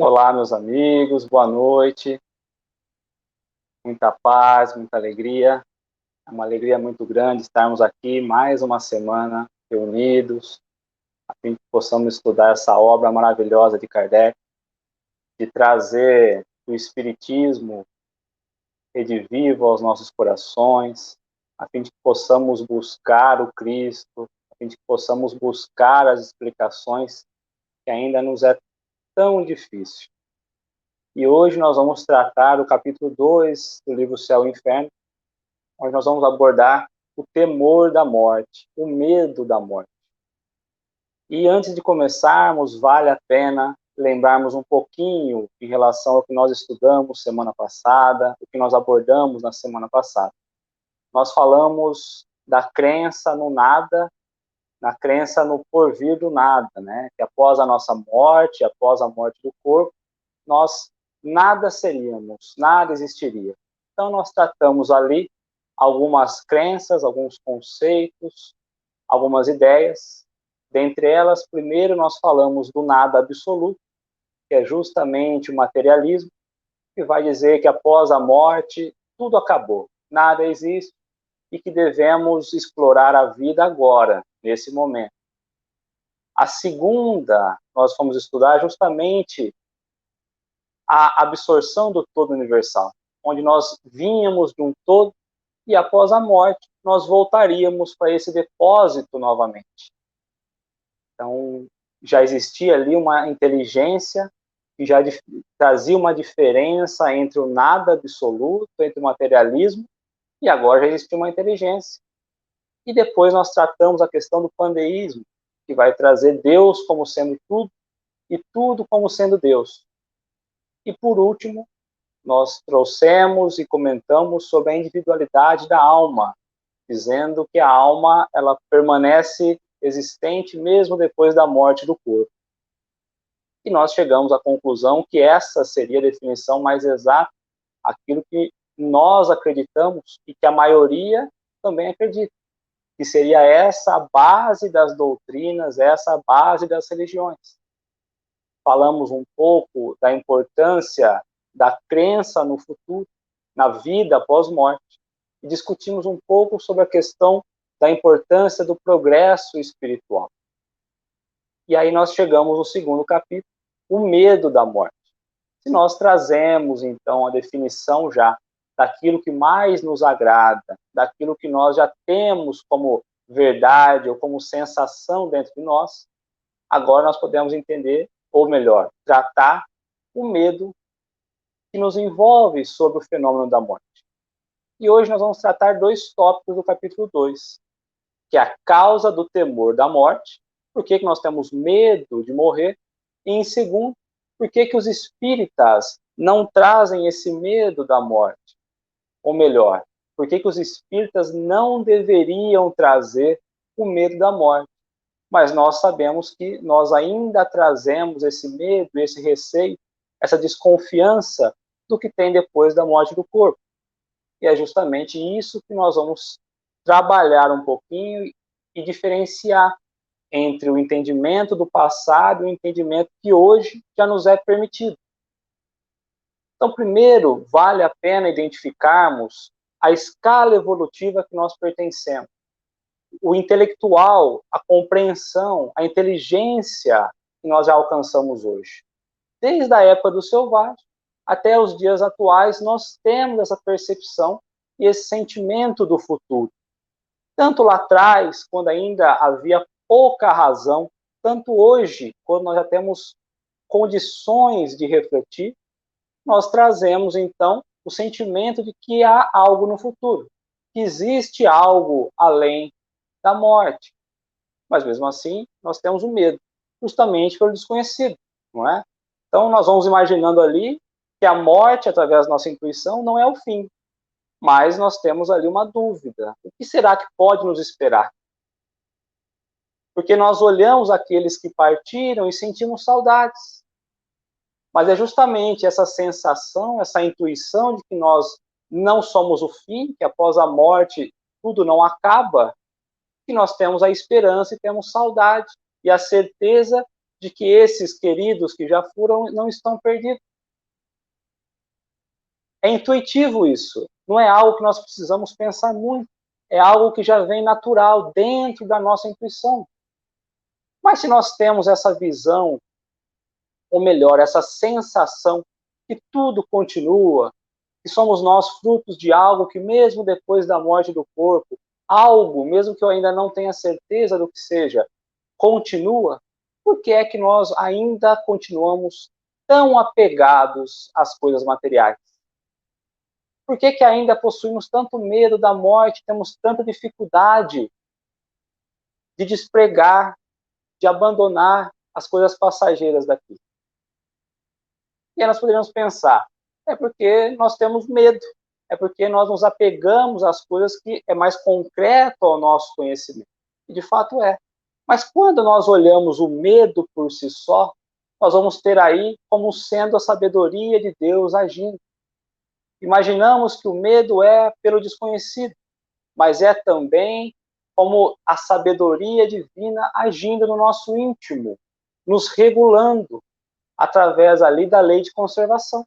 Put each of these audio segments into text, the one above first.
Olá, meus amigos, boa noite. Muita paz, muita alegria. É uma alegria muito grande estarmos aqui mais uma semana reunidos, a fim de que possamos estudar essa obra maravilhosa de Kardec, de trazer o Espiritismo redivivo aos nossos corações, a fim de que possamos buscar o Cristo, a fim de que possamos buscar as explicações que ainda nos é tão difícil. E hoje nós vamos tratar o capítulo 2 do livro Céu e Inferno, onde nós vamos abordar o temor da morte, o medo da morte. E antes de começarmos, vale a pena lembrarmos um pouquinho em relação ao que nós estudamos semana passada, o que nós abordamos na semana passada. Nós falamos da crença no nada, na crença no porvir do nada, né? Que após a nossa morte, após a morte do corpo, nós nada seríamos, nada existiria. Então nós tratamos ali algumas crenças, alguns conceitos, algumas ideias. Dentre elas, primeiro nós falamos do nada absoluto, que é justamente o materialismo, que vai dizer que após a morte tudo acabou, nada existe e que devemos explorar a vida agora, nesse momento. A segunda, nós fomos estudar justamente a absorção do todo universal, onde nós vínhamos de um todo e após a morte nós voltaríamos para esse depósito novamente. Então, já existia ali uma inteligência que já trazia uma diferença entre o nada absoluto, entre o materialismo, e agora já existia uma inteligência. E depois nós tratamos a questão do pandeísmo, que vai trazer Deus como sendo tudo e tudo como sendo Deus. E por último, nós trouxemos e comentamos sobre a individualidade da alma, dizendo que a alma ela permanece existente mesmo depois da morte do corpo. E nós chegamos à conclusão que essa seria a definição mais exata, aquilo que nós acreditamos e que a maioria também acredita, que seria essa a base das doutrinas, essa a base das religiões. Falamos um pouco da importância da crença no futuro, na vida após morte, e discutimos um pouco sobre a questão da importância do progresso espiritual. E aí nós chegamos no segundo capítulo, o medo da morte. Se nós trazemos, então, a definição já daquilo que mais nos agrada, daquilo que nós já temos como verdade ou como sensação dentro de nós, agora nós podemos entender, ou melhor, tratar o medo que nos envolve sobre o fenômeno da morte. E hoje nós vamos tratar dois tópicos do capítulo 2, que é a causa do temor da morte, por que nós temos medo de morrer, e em segundo, por que os espíritas não trazem esse medo da morte? Ou melhor, por que os espíritas não deveriam trazer o medo da morte? Mas nós sabemos que nós ainda trazemos esse medo, esse receio, essa desconfiança do que tem depois da morte do corpo. E é justamente isso que nós vamos trabalhar um pouquinho e diferenciar entre o entendimento do passado e o entendimento que hoje já nos é permitido. Então, primeiro, vale a pena identificarmos a escala evolutiva que nós pertencemos. O intelectual, a compreensão, a inteligência que nós já alcançamos hoje. Desde a época do selvagem até os dias atuais, nós temos essa percepção e esse sentimento do futuro. Tanto lá atrás, quando ainda havia pouca razão, tanto hoje, quando nós já temos condições de refletir, nós trazemos, então, o sentimento de que há algo no futuro, que existe algo além da morte. Mas, mesmo assim, nós temos o medo, justamente pelo desconhecido, não é? Então, nós vamos imaginando ali que a morte, através da nossa intuição, não é o fim, mas nós temos ali uma dúvida. O que será que pode nos esperar? Porque nós olhamos aqueles que partiram e sentimos saudades. Mas é justamente essa sensação, essa intuição de que nós não somos o fim, que após a morte tudo não acaba, que nós temos a esperança e temos saudade e a certeza de que esses queridos que já foram não estão perdidos. É intuitivo isso, não é algo que nós precisamos pensar muito, é algo que já vem natural, dentro da nossa intuição. Mas se nós temos essa visão, ou melhor, essa sensação que tudo continua, que somos nós frutos de algo que mesmo depois da morte do corpo, algo, mesmo que eu ainda não tenha certeza do que seja, continua, por que é que nós ainda continuamos tão apegados às coisas materiais? Por que que ainda possuímos tanto medo da morte, temos tanta dificuldade de despregar, de abandonar as coisas passageiras daqui? E aí nós poderíamos pensar, é porque nós temos medo, é porque nós nos apegamos às coisas que é mais concreto ao nosso conhecimento. E de fato é. Mas quando nós olhamos o medo por si só, nós vamos ter aí como sendo a sabedoria de Deus agindo. Imaginamos que o medo é pelo desconhecido, mas é também como a sabedoria divina agindo no nosso íntimo, nos regulando através ali da lei de conservação.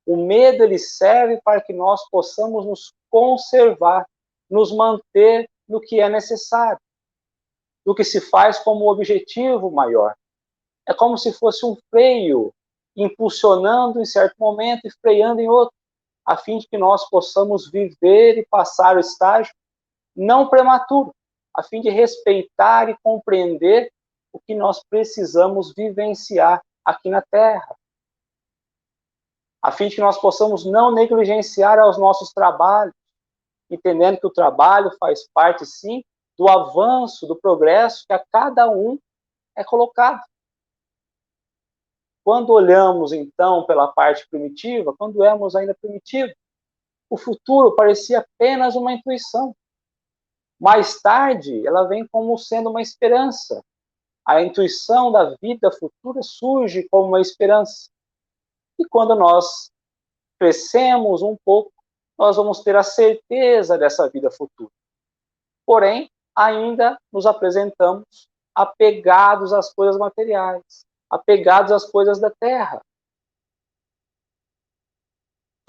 O medo ele serve para que nós possamos nos conservar, nos manter no que é necessário, do que se faz como objetivo maior. É como se fosse um freio, impulsionando em certo momento e freando em outro, a fim de que nós possamos viver e passar o estágio não prematuro, a fim de respeitar e compreender o que nós precisamos vivenciar aqui na Terra, a fim de que nós possamos não negligenciar aos nossos trabalhos, entendendo que o trabalho faz parte, sim, do avanço, do progresso que a cada um é colocado. Quando olhamos, então, pela parte primitiva, quando éramos ainda primitivos, o futuro parecia apenas uma intuição. Mais tarde, ela vem como sendo uma esperança. A intuição da vida futura surge como uma esperança. E quando nós crescemos um pouco, nós vamos ter a certeza dessa vida futura. Porém, ainda nos apresentamos apegados às coisas materiais, apegados às coisas da terra.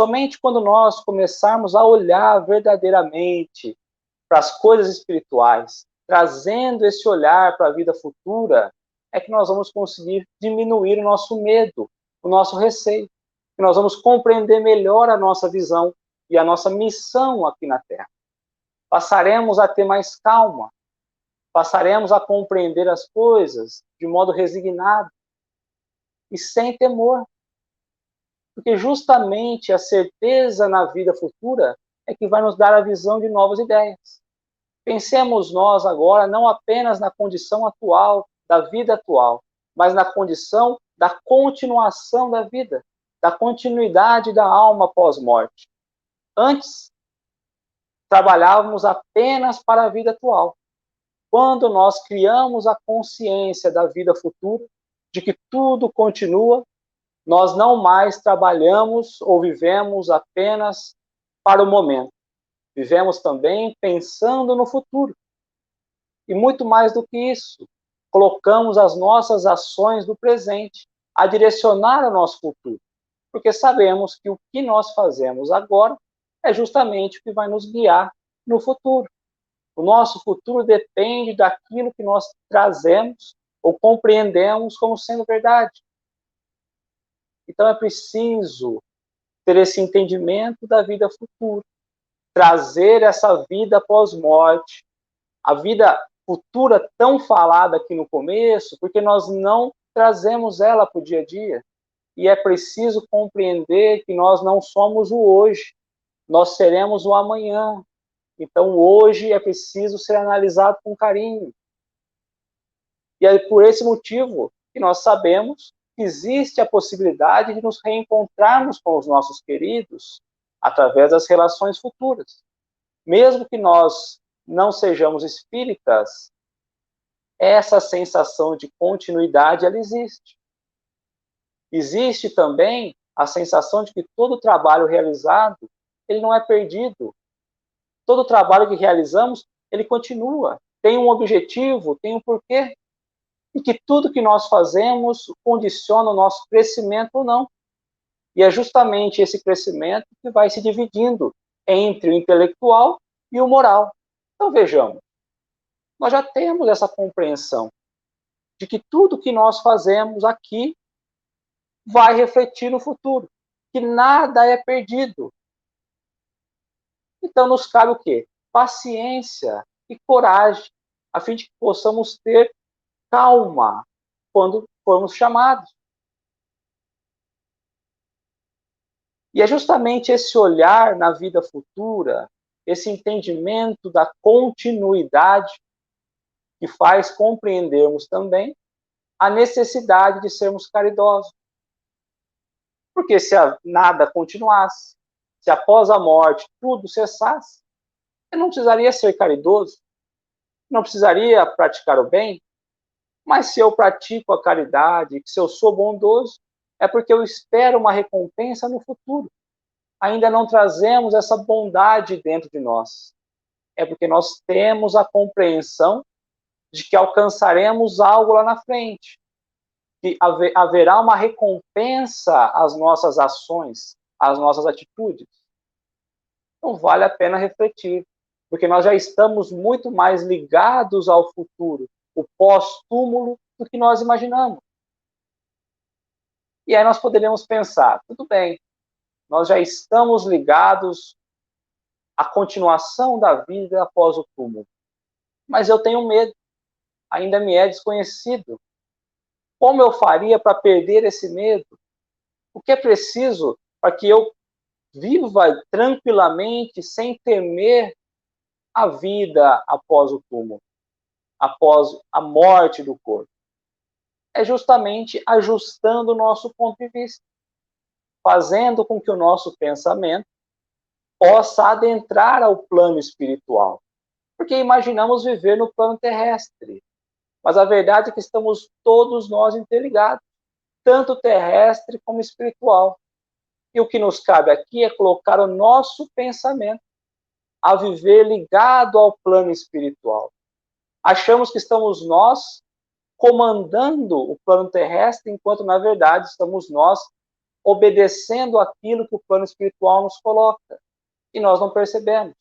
Somente quando nós começarmos a olhar verdadeiramente para as coisas espirituais, trazendo esse olhar para a vida futura, é que nós vamos conseguir diminuir o nosso medo, o nosso receio, que nós vamos compreender melhor a nossa visão e a nossa missão aqui na Terra. Passaremos a ter mais calma, passaremos a compreender as coisas de modo resignado e sem temor. Porque justamente a certeza na vida futura é que vai nos dar a visão de novas ideias. Pensemos nós agora não apenas na condição atual, da vida atual, mas na condição da continuação da vida, da continuidade da alma pós-morte. Antes, trabalhávamos apenas para a vida atual. Quando nós criamos a consciência da vida futura, de que tudo continua, nós não mais trabalhamos ou vivemos apenas para o momento. Vivemos também pensando no futuro. E muito mais do que isso, colocamos as nossas ações do presente a direcionar o nosso futuro. Porque sabemos que o que nós fazemos agora é justamente o que vai nos guiar no futuro. O nosso futuro depende daquilo que nós trazemos ou compreendemos como sendo verdade. Então é preciso ter esse entendimento da vida futura, trazer essa vida pós-morte, a vida futura tão falada aqui no começo, porque nós não trazemos ela para o dia a dia. E é preciso compreender que nós não somos o hoje, nós seremos o amanhã. Então hoje é preciso ser analisado com carinho. E é por esse motivo que nós sabemos que existe a possibilidade de nos reencontrarmos com os nossos queridos através das relações futuras. Mesmo que nós não sejamos espíritas, essa sensação de continuidade, ela existe. Existe também a sensação de que todo trabalho realizado, ele não é perdido. Todo trabalho que realizamos, ele continua. Tem um objetivo, tem um porquê. e que tudo que nós fazemos condiciona o nosso crescimento ou não. E é justamente esse crescimento que vai se dividindo entre o intelectual e o moral. Então vejamos, nós já temos essa compreensão de que tudo que nós fazemos aqui vai refletir no futuro, que nada é perdido. Então nos cabe o quê? Paciência e coragem, a fim de que possamos ter calma quando formos chamados. E é justamente esse olhar na vida futura, esse entendimento da continuidade, que faz compreendermos também a necessidade de sermos caridosos. Porque se nada continuasse, se após a morte tudo cessasse, eu não precisaria ser caridoso, não precisaria praticar o bem, mas se eu pratico a caridade, se eu sou bondoso, é porque eu espero uma recompensa no futuro. Ainda não trazemos essa bondade dentro de nós. É porque nós temos a compreensão de que alcançaremos algo lá na frente, que haverá uma recompensa às nossas ações, às nossas atitudes. Então vale a pena refletir, porque nós já estamos muito mais ligados ao futuro, o pós-túmulo, do que nós imaginamos. E aí nós poderíamos pensar, tudo bem, nós já estamos ligados à continuação da vida após o túmulo, mas eu tenho medo, ainda me é desconhecido. Como eu faria para perder esse medo? O que é preciso para que eu viva tranquilamente, sem temer a vida após o túmulo, após a morte do corpo? É justamente ajustando o nosso ponto de vista, fazendo com que o nosso pensamento possa adentrar ao plano espiritual. Porque imaginamos viver no plano terrestre, mas a verdade é que estamos todos nós interligados, tanto terrestre como espiritual. E o que nos cabe aqui é colocar o nosso pensamento a viver ligado ao plano espiritual. Achamos que estamos nós comandando o plano terrestre, enquanto na verdade estamos nós obedecendo aquilo que o plano espiritual nos coloca. E nós não percebemos.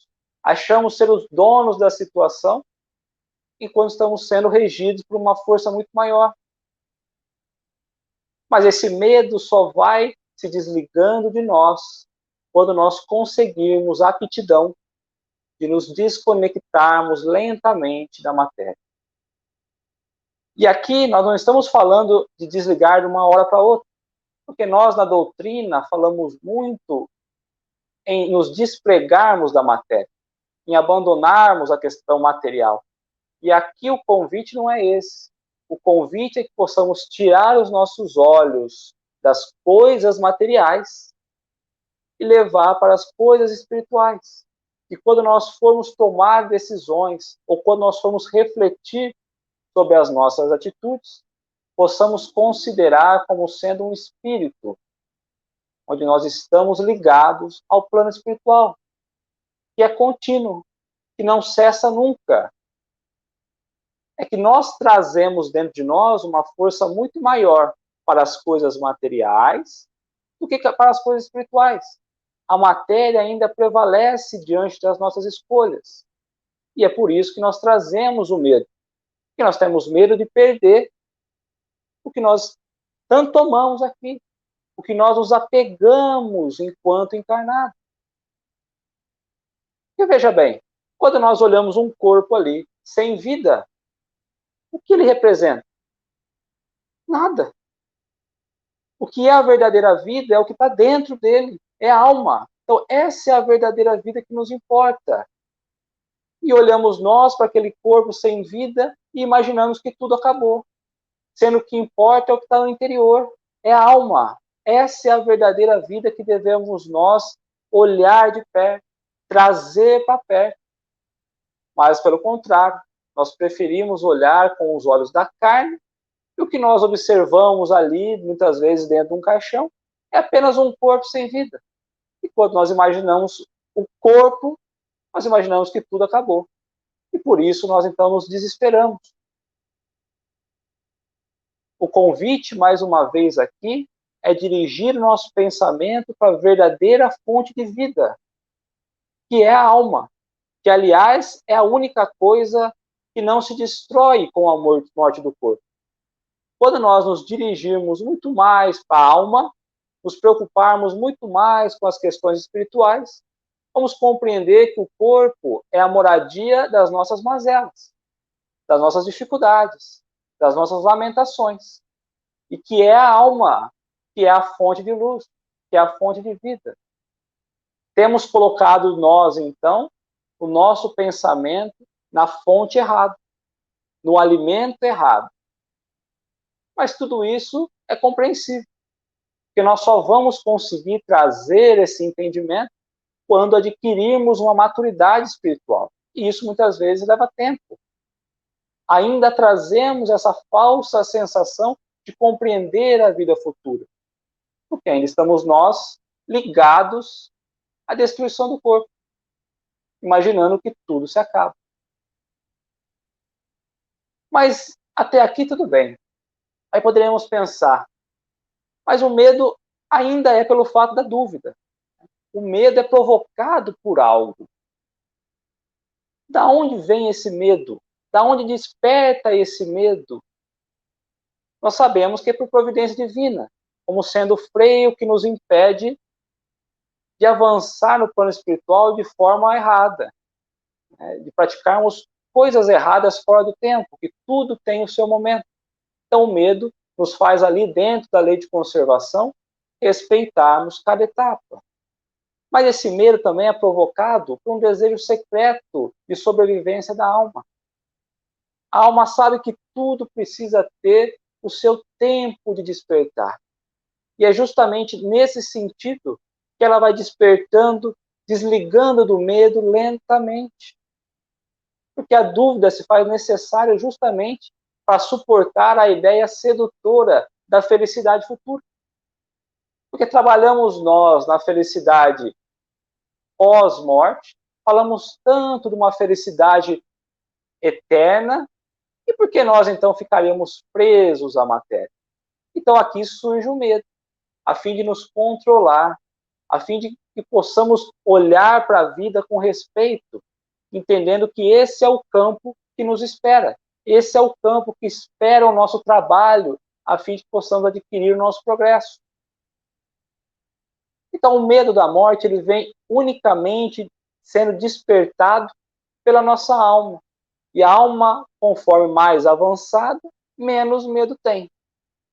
Achamos ser os donos da situação, enquanto estamos sendo regidos por uma força muito maior. Mas esse medo só vai se desligando de nós quando nós conseguirmos a aptidão de nos desconectarmos lentamente da matéria. E aqui nós não estamos falando de desligar de uma hora para outra, porque nós na doutrina falamos muito em nos despregarmos da matéria, em abandonarmos a questão material. E aqui o convite não é esse. O convite é que possamos tirar os nossos olhos das coisas materiais e levar para as coisas espirituais. E quando nós formos tomar decisões, ou quando nós formos refletir sobre as nossas atitudes, possamos considerar como sendo um espírito, onde nós estamos ligados ao plano espiritual, que é contínuo, que não cessa nunca. É que nós trazemos dentro de nós uma força muito maior para as coisas materiais do que para as coisas espirituais. A matéria ainda prevalece diante das nossas escolhas. E é por isso que nós trazemos o medo. Porque nós temos medo de perder o que nós tanto amamos aqui, o que nós nos apegamos enquanto encarnados. E veja bem, quando nós olhamos um corpo ali, sem vida, o que ele representa? Nada. O que é a verdadeira vida é o que está dentro dele, é a alma. Então, essa é a verdadeira vida que nos importa. E olhamos nós para aquele corpo sem vida e imaginamos que tudo acabou. Sendo que o que importa é o que está no interior, é a alma. Essa é a verdadeira vida que devemos nós olhar de perto, trazer para perto. Mas, pelo contrário, nós preferimos olhar com os olhos da carne, e o que nós observamos ali, muitas vezes dentro de um caixão, é apenas um corpo sem vida. E quando nós imaginamos o corpo, nós imaginamos que tudo acabou. E por isso nós então nos desesperamos. o convite, mais uma vez aqui, é dirigir o nosso pensamento para a verdadeira fonte de vida, que é a alma, que, aliás, é a única coisa que não se destrói com a morte do corpo. Quando nós nos dirigirmos muito mais para a alma, nos preocuparmos muito mais com as questões espirituais, vamos compreender que o corpo é a moradia das nossas mazelas, das nossas dificuldades, das nossas lamentações, e que é a alma, que é a fonte de luz, que é a fonte de vida. Temos colocado nós, então, o nosso pensamento na fonte errada, no alimento errado. Mas tudo isso é compreensível, porque nós só vamos conseguir trazer esse entendimento quando adquirirmos uma maturidade espiritual. E isso muitas vezes leva tempo. Ainda trazemos essa falsa sensação de compreender a vida futura, porque ainda estamos nós ligados à destruição do corpo, imaginando que tudo se acaba. Mas até aqui tudo bem. Aí poderíamos pensar, mas o medo ainda é pelo fato da dúvida. O medo é provocado por algo. Da onde vem esse medo? Da onde desperta esse medo? Nós sabemos que é por providência divina, como sendo o freio que nos impede de avançar no plano espiritual de forma errada, né? De praticarmos coisas erradas fora do tempo, que tudo tem o seu momento. Então o medo nos faz ali dentro da lei de conservação respeitarmos cada etapa. Mas esse medo também é provocado por um desejo secreto de sobrevivência da alma. A alma sabe que tudo precisa ter o seu tempo de despertar. E é justamente nesse sentido que ela vai despertando, desligando do medo lentamente. Porque a dúvida se faz necessária justamente para suportar a ideia sedutora da felicidade futura. Porque trabalhamos nós na felicidade pós-morte, falamos tanto de uma felicidade eterna, e por que nós então ficaríamos presos à matéria? Então aqui surge o medo, a fim de nos controlar, a fim de que possamos olhar para a vida com respeito, entendendo que esse é o campo que nos espera, esse é o campo que espera o nosso trabalho, a fim de que possamos adquirir o nosso progresso. Então o medo da morte ele vem unicamente sendo despertado pela nossa alma. E a alma, conforme mais avançada, menos medo tem.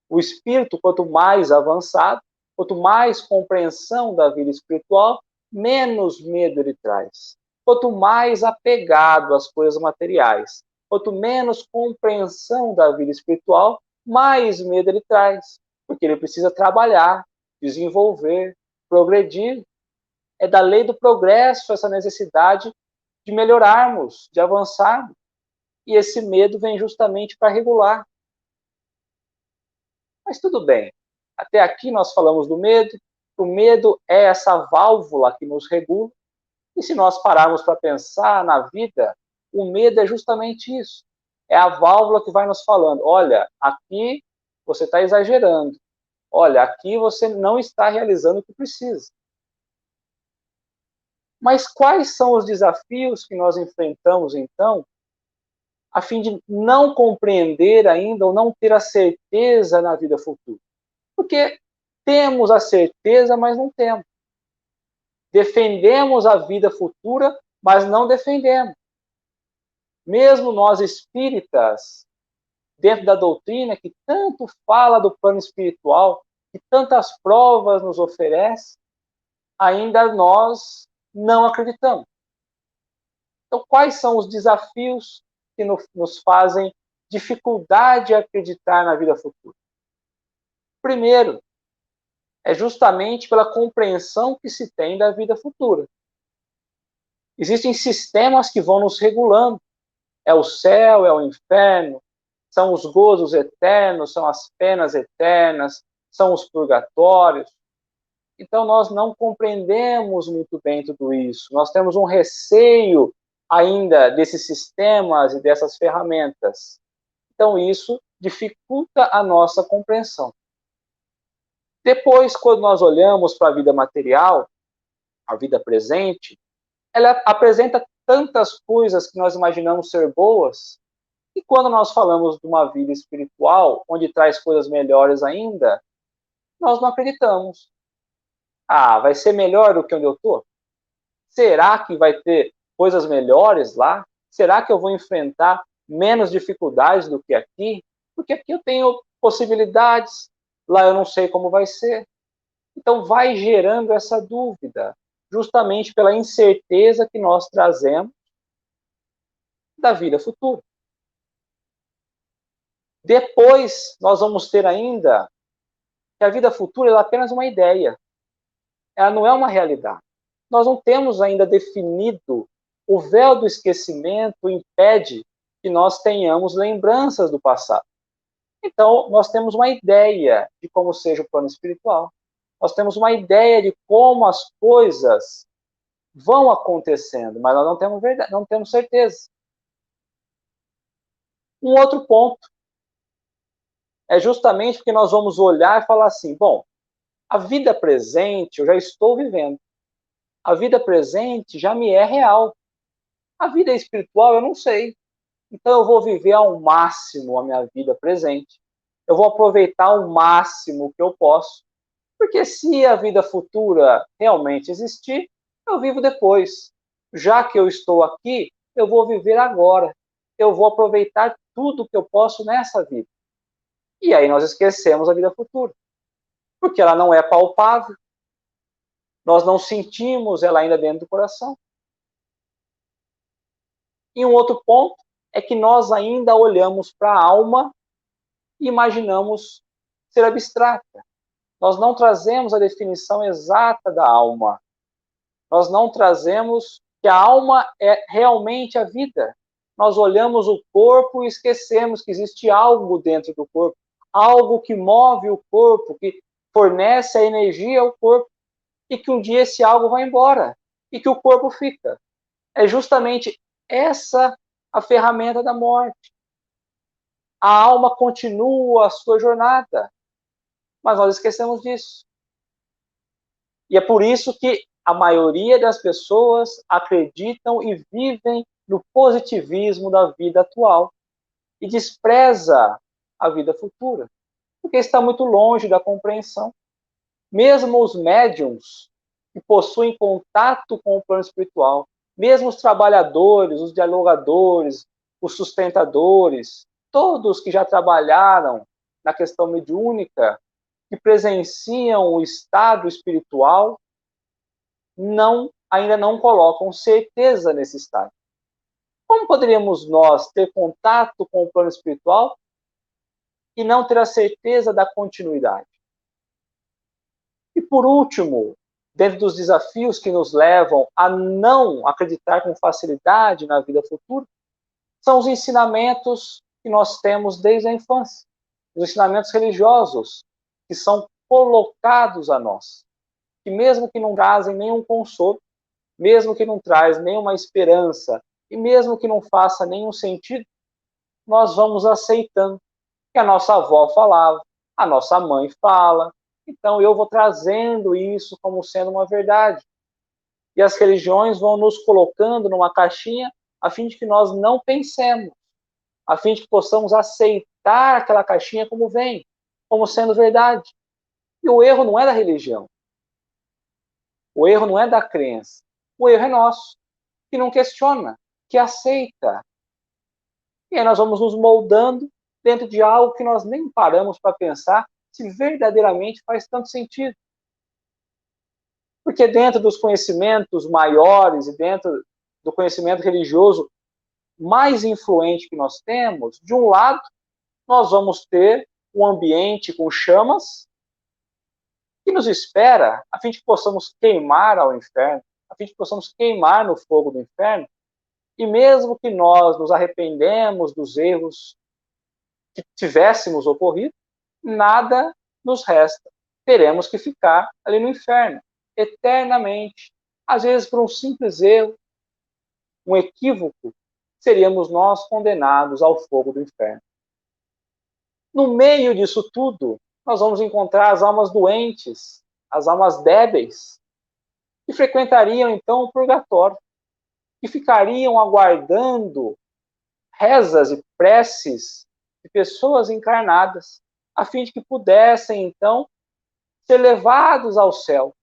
O espírito, quanto mais avançado, quanto mais compreensão da vida espiritual, menos medo ele traz. Quanto mais apegado às coisas materiais, quanto menos compreensão da vida espiritual, mais medo ele traz. Porque ele precisa trabalhar, desenvolver, progredir. É da lei do progresso essa necessidade de melhorarmos, de avançarmos. E esse medo vem justamente para regular. Mas tudo bem. Até aqui nós falamos do medo. O medo é essa válvula que nos regula. E se nós pararmos para pensar na vida, o medo é justamente isso. É a válvula que vai nos falando, olha, aqui você está exagerando. Olha, aqui você não está realizando o que precisa. Mas quais são os desafios que nós enfrentamos, então, a fim de não compreender ainda ou não ter a certeza na vida futura? Porque temos a certeza, mas não temos. Defendemos a vida futura, mas não defendemos. Mesmo nós espíritas, dentro da doutrina que tanto fala do plano espiritual, que tantas provas nos oferece, ainda nós não acreditamos. Então, quais são os desafios que nos fazem dificuldade a acreditar na vida futura? Primeiro, é justamente pela compreensão que se tem da vida futura. Existem sistemas que vão nos regulando. É o céu, é o inferno, são os gozos eternos, são as penas eternas, são os purgatórios. Então, nós não compreendemos muito bem tudo isso. Nós temos um receio ainda desses sistemas e dessas ferramentas. Então, isso dificulta a nossa compreensão. Depois, quando nós olhamos para a vida material, a vida presente, ela apresenta tantas coisas que nós imaginamos ser boas, e quando nós falamos de uma vida espiritual, onde traz coisas melhores ainda, nós não acreditamos. Ah, vai ser melhor do que onde eu estou? Será que vai ter coisas melhores lá? Será que eu vou enfrentar menos dificuldades do que aqui? Porque aqui eu tenho possibilidades, lá eu não sei como vai ser. Então vai gerando essa dúvida, justamente pela incerteza que nós trazemos da vida futura. Depois, nós vamos ter ainda que a vida futura é apenas uma ideia. Ela não é uma realidade. Nós não temos ainda definido, o véu do esquecimento impede que nós tenhamos lembranças do passado. Então, nós temos uma ideia de como seja o plano espiritual. Nós temos uma ideia de como as coisas vão acontecendo, mas nós não temos verdade, não temos certeza. Um outro ponto é justamente porque nós vamos olhar e falar assim, bom, a vida presente eu já estou vivendo. A vida presente já me é real. A vida espiritual eu não sei. Então eu vou viver ao máximo a minha vida presente. Eu vou aproveitar ao máximo que eu posso. Porque se a vida futura realmente existir, eu vivo depois. Já que eu estou aqui, eu vou viver agora. Eu vou aproveitar tudo que eu posso nessa vida. E aí nós esquecemos a vida futura. Porque ela não é palpável. Nós não sentimos ela ainda dentro do coração. E um outro ponto é que nós ainda olhamos para a alma e imaginamos ser abstrata. Nós não trazemos a definição exata da alma. Nós não trazemos que a alma é realmente a vida. Nós olhamos o corpo e esquecemos que existe algo dentro do corpo, algo que move o corpo, que fornece a energia ao corpo, e que um dia esse algo vai embora, e que o corpo fica. É justamente essa a ferramenta da morte. A alma continua a sua jornada, mas nós esquecemos disso. E é por isso que a maioria das pessoas acreditam e vivem no positivismo da vida atual e despreza a vida futura, porque está muito longe da compreensão. Mesmo os médiums que possuem contato com o plano espiritual, mesmo os trabalhadores, os dialogadores, os sustentadores, todos que já trabalharam na questão mediúnica, que presenciam o estado espiritual, ainda não colocam certeza nesse estado. Como poderíamos nós ter contato com o plano espiritual e não ter a certeza da continuidade? E por último, dentro dos desafios que nos levam a não acreditar com facilidade na vida futura, são os ensinamentos que nós temos desde a infância, os ensinamentos religiosos que são colocados a nós, que mesmo que não trazem nenhum consolo, mesmo que não traz nenhuma esperança e mesmo que não faça nenhum sentido, nós vamos aceitando que a nossa avó falava, a nossa mãe fala, então eu vou trazendo isso como sendo uma verdade. E as religiões vão nos colocando numa caixinha a fim de que nós não pensemos, a fim de que possamos aceitar aquela caixinha como vem, como sendo verdade. E o erro não é da religião. O erro não é da crença. O erro é nosso, que não questiona, que aceita. E aí nós vamos nos moldando dentro de algo que nós nem paramos para pensar se verdadeiramente faz tanto sentido. Porque dentro dos conhecimentos maiores e dentro do conhecimento religioso mais influente que nós temos, de um lado, nós vamos ter um ambiente com chamas que nos espera a fim de que possamos queimar ao inferno, a fim de que possamos queimar no fogo do inferno, e mesmo que nós nos arrependemos dos erros que tivéssemos ocorrido, nada nos resta. Teremos que ficar ali no inferno, eternamente. Às vezes, por um simples erro, um equívoco, seríamos nós condenados ao fogo do inferno. No meio disso tudo, nós vamos encontrar as almas doentes, as almas débeis, que frequentariam então o purgatório, que ficariam aguardando rezas e preces de pessoas encarnadas, a fim de que pudessem então ser levados ao céu.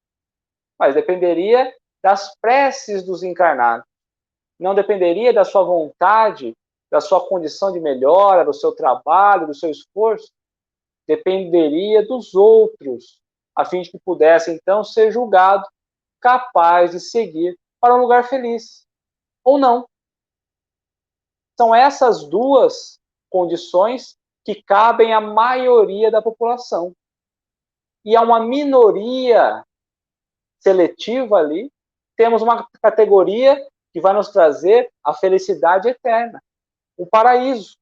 Mas dependeria das preces dos encarnados. Não dependeria da sua vontade, da sua condição de melhora, do seu trabalho, do seu esforço. Dependeria dos outros, a fim de que pudesse então ser julgado capaz de seguir para um lugar feliz. Ou não. São essas duas condições que cabem à maioria da população. E a uma minoria seletiva ali, temos uma categoria que vai nos trazer a felicidade eterna, o paraíso.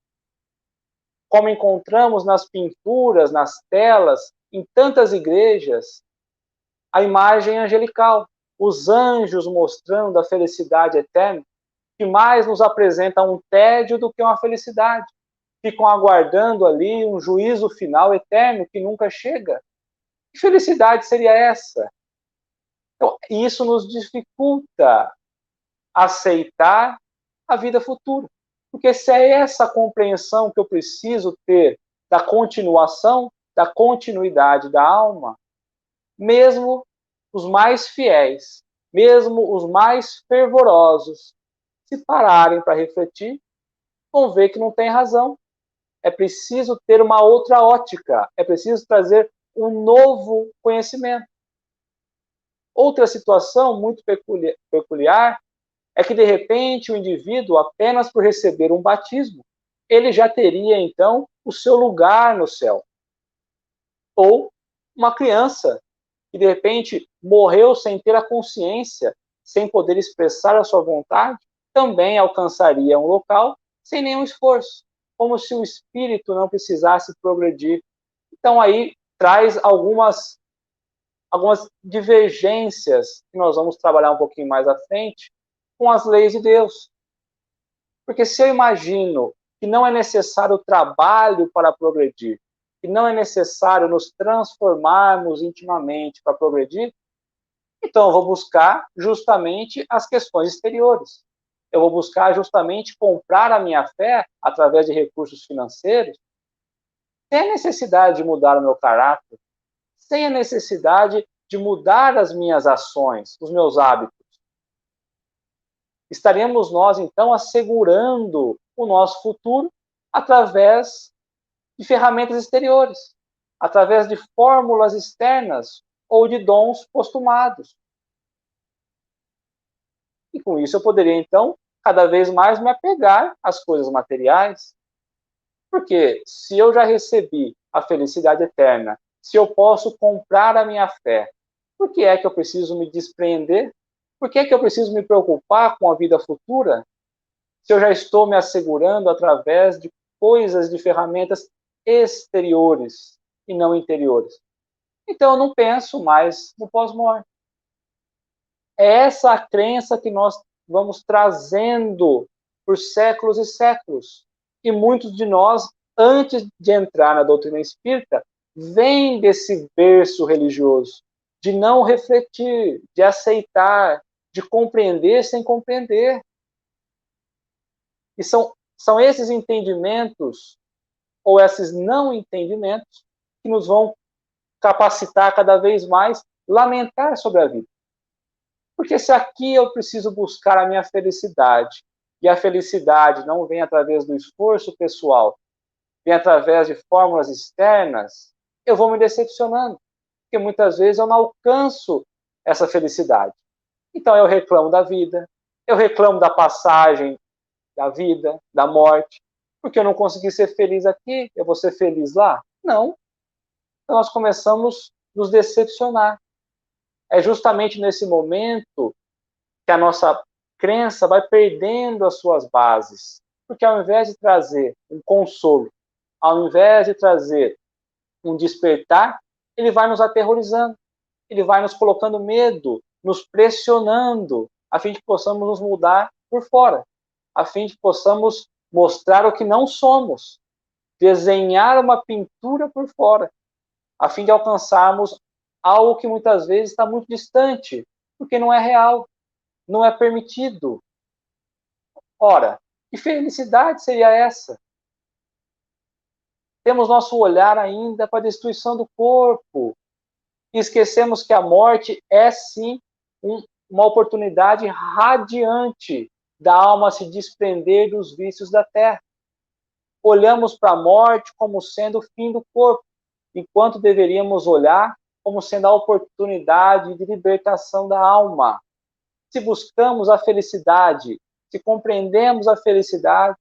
Como encontramos nas pinturas, nas telas, em tantas igrejas, a imagem angelical, os anjos mostrando a felicidade eterna, que mais nos apresenta um tédio do que uma felicidade. Ficam aguardando ali um juízo final eterno que nunca chega. Que felicidade seria essa? Então, isso nos dificulta aceitar a vida futura. Porque se é essa compreensão que eu preciso ter da continuação, da continuidade da alma, mesmo os mais fiéis, mesmo os mais fervorosos, se pararem para refletir, vão ver que não tem razão. É preciso ter uma outra ótica, é preciso trazer um novo conhecimento. Outra situação muito peculiar é que, de repente, o indivíduo, apenas por receber um batismo, ele já teria, então, o seu lugar no céu. Ou uma criança que, de repente, morreu sem ter a consciência, sem poder expressar a sua vontade, também alcançaria um local sem nenhum esforço, como se o espírito não precisasse progredir. Então, aí traz algumas divergências que nós vamos trabalhar um pouquinho mais à frente com as leis de Deus. Porque se eu imagino que não é necessário trabalho para progredir, que não é necessário nos transformarmos intimamente para progredir, então eu vou buscar justamente as questões exteriores. Eu vou buscar justamente comprar a minha fé através de recursos financeiros, sem a necessidade de mudar o meu caráter, sem a necessidade de mudar as minhas ações, os meus hábitos. Estaremos nós, então, assegurando o nosso futuro através de ferramentas exteriores, através de fórmulas externas ou de dons costumados. E com isso eu poderia, então, cada vez mais me apegar às coisas materiais. Porque se eu já recebi a felicidade eterna, se eu posso comprar a minha fé, por que é que eu preciso me despreender? Por que é que eu preciso me preocupar com a vida futura? Se eu já estou me assegurando através de coisas, de ferramentas exteriores e não interiores. Então eu não penso mais no pós-morte. É essa a crença que nós vamos trazendo por séculos e séculos. E muitos de nós, antes de entrar na doutrina espírita, vêm desse berço religioso, de não refletir, de aceitar, de compreender sem compreender. E são esses entendimentos, ou esses não entendimentos, que nos vão capacitar cada vez mais lamentar sobre a vida. Porque se aqui eu preciso buscar a minha felicidade, e a felicidade não vem através do esforço pessoal, vem através de fórmulas externas, eu vou me decepcionando, porque muitas vezes eu não alcanço essa felicidade. Então eu reclamo da vida, eu reclamo da passagem da vida, da morte, porque eu não consegui ser feliz aqui, eu vou ser feliz lá? Não. Então nós começamos a nos decepcionar. É justamente nesse momento que a nossa crença vai perdendo as suas bases. Porque ao invés de trazer um consolo, ao invés de trazer um despertar, ele vai nos aterrorizando, ele vai nos colocando medo, nos pressionando, a fim de que possamos nos mudar por fora, a fim de que possamos mostrar o que não somos, desenhar uma pintura por fora, a fim de alcançarmos algo que muitas vezes está muito distante, porque não é real, não é permitido. Ora, que felicidade seria essa? Temos nosso olhar ainda para a destruição do corpo, e esquecemos que a morte é sim uma oportunidade radiante da alma se desprender dos vícios da terra. Olhamos para a morte como sendo o fim do corpo, enquanto deveríamos olhar como sendo a oportunidade de libertação da alma. Se buscamos a felicidade, se compreendemos a felicidade,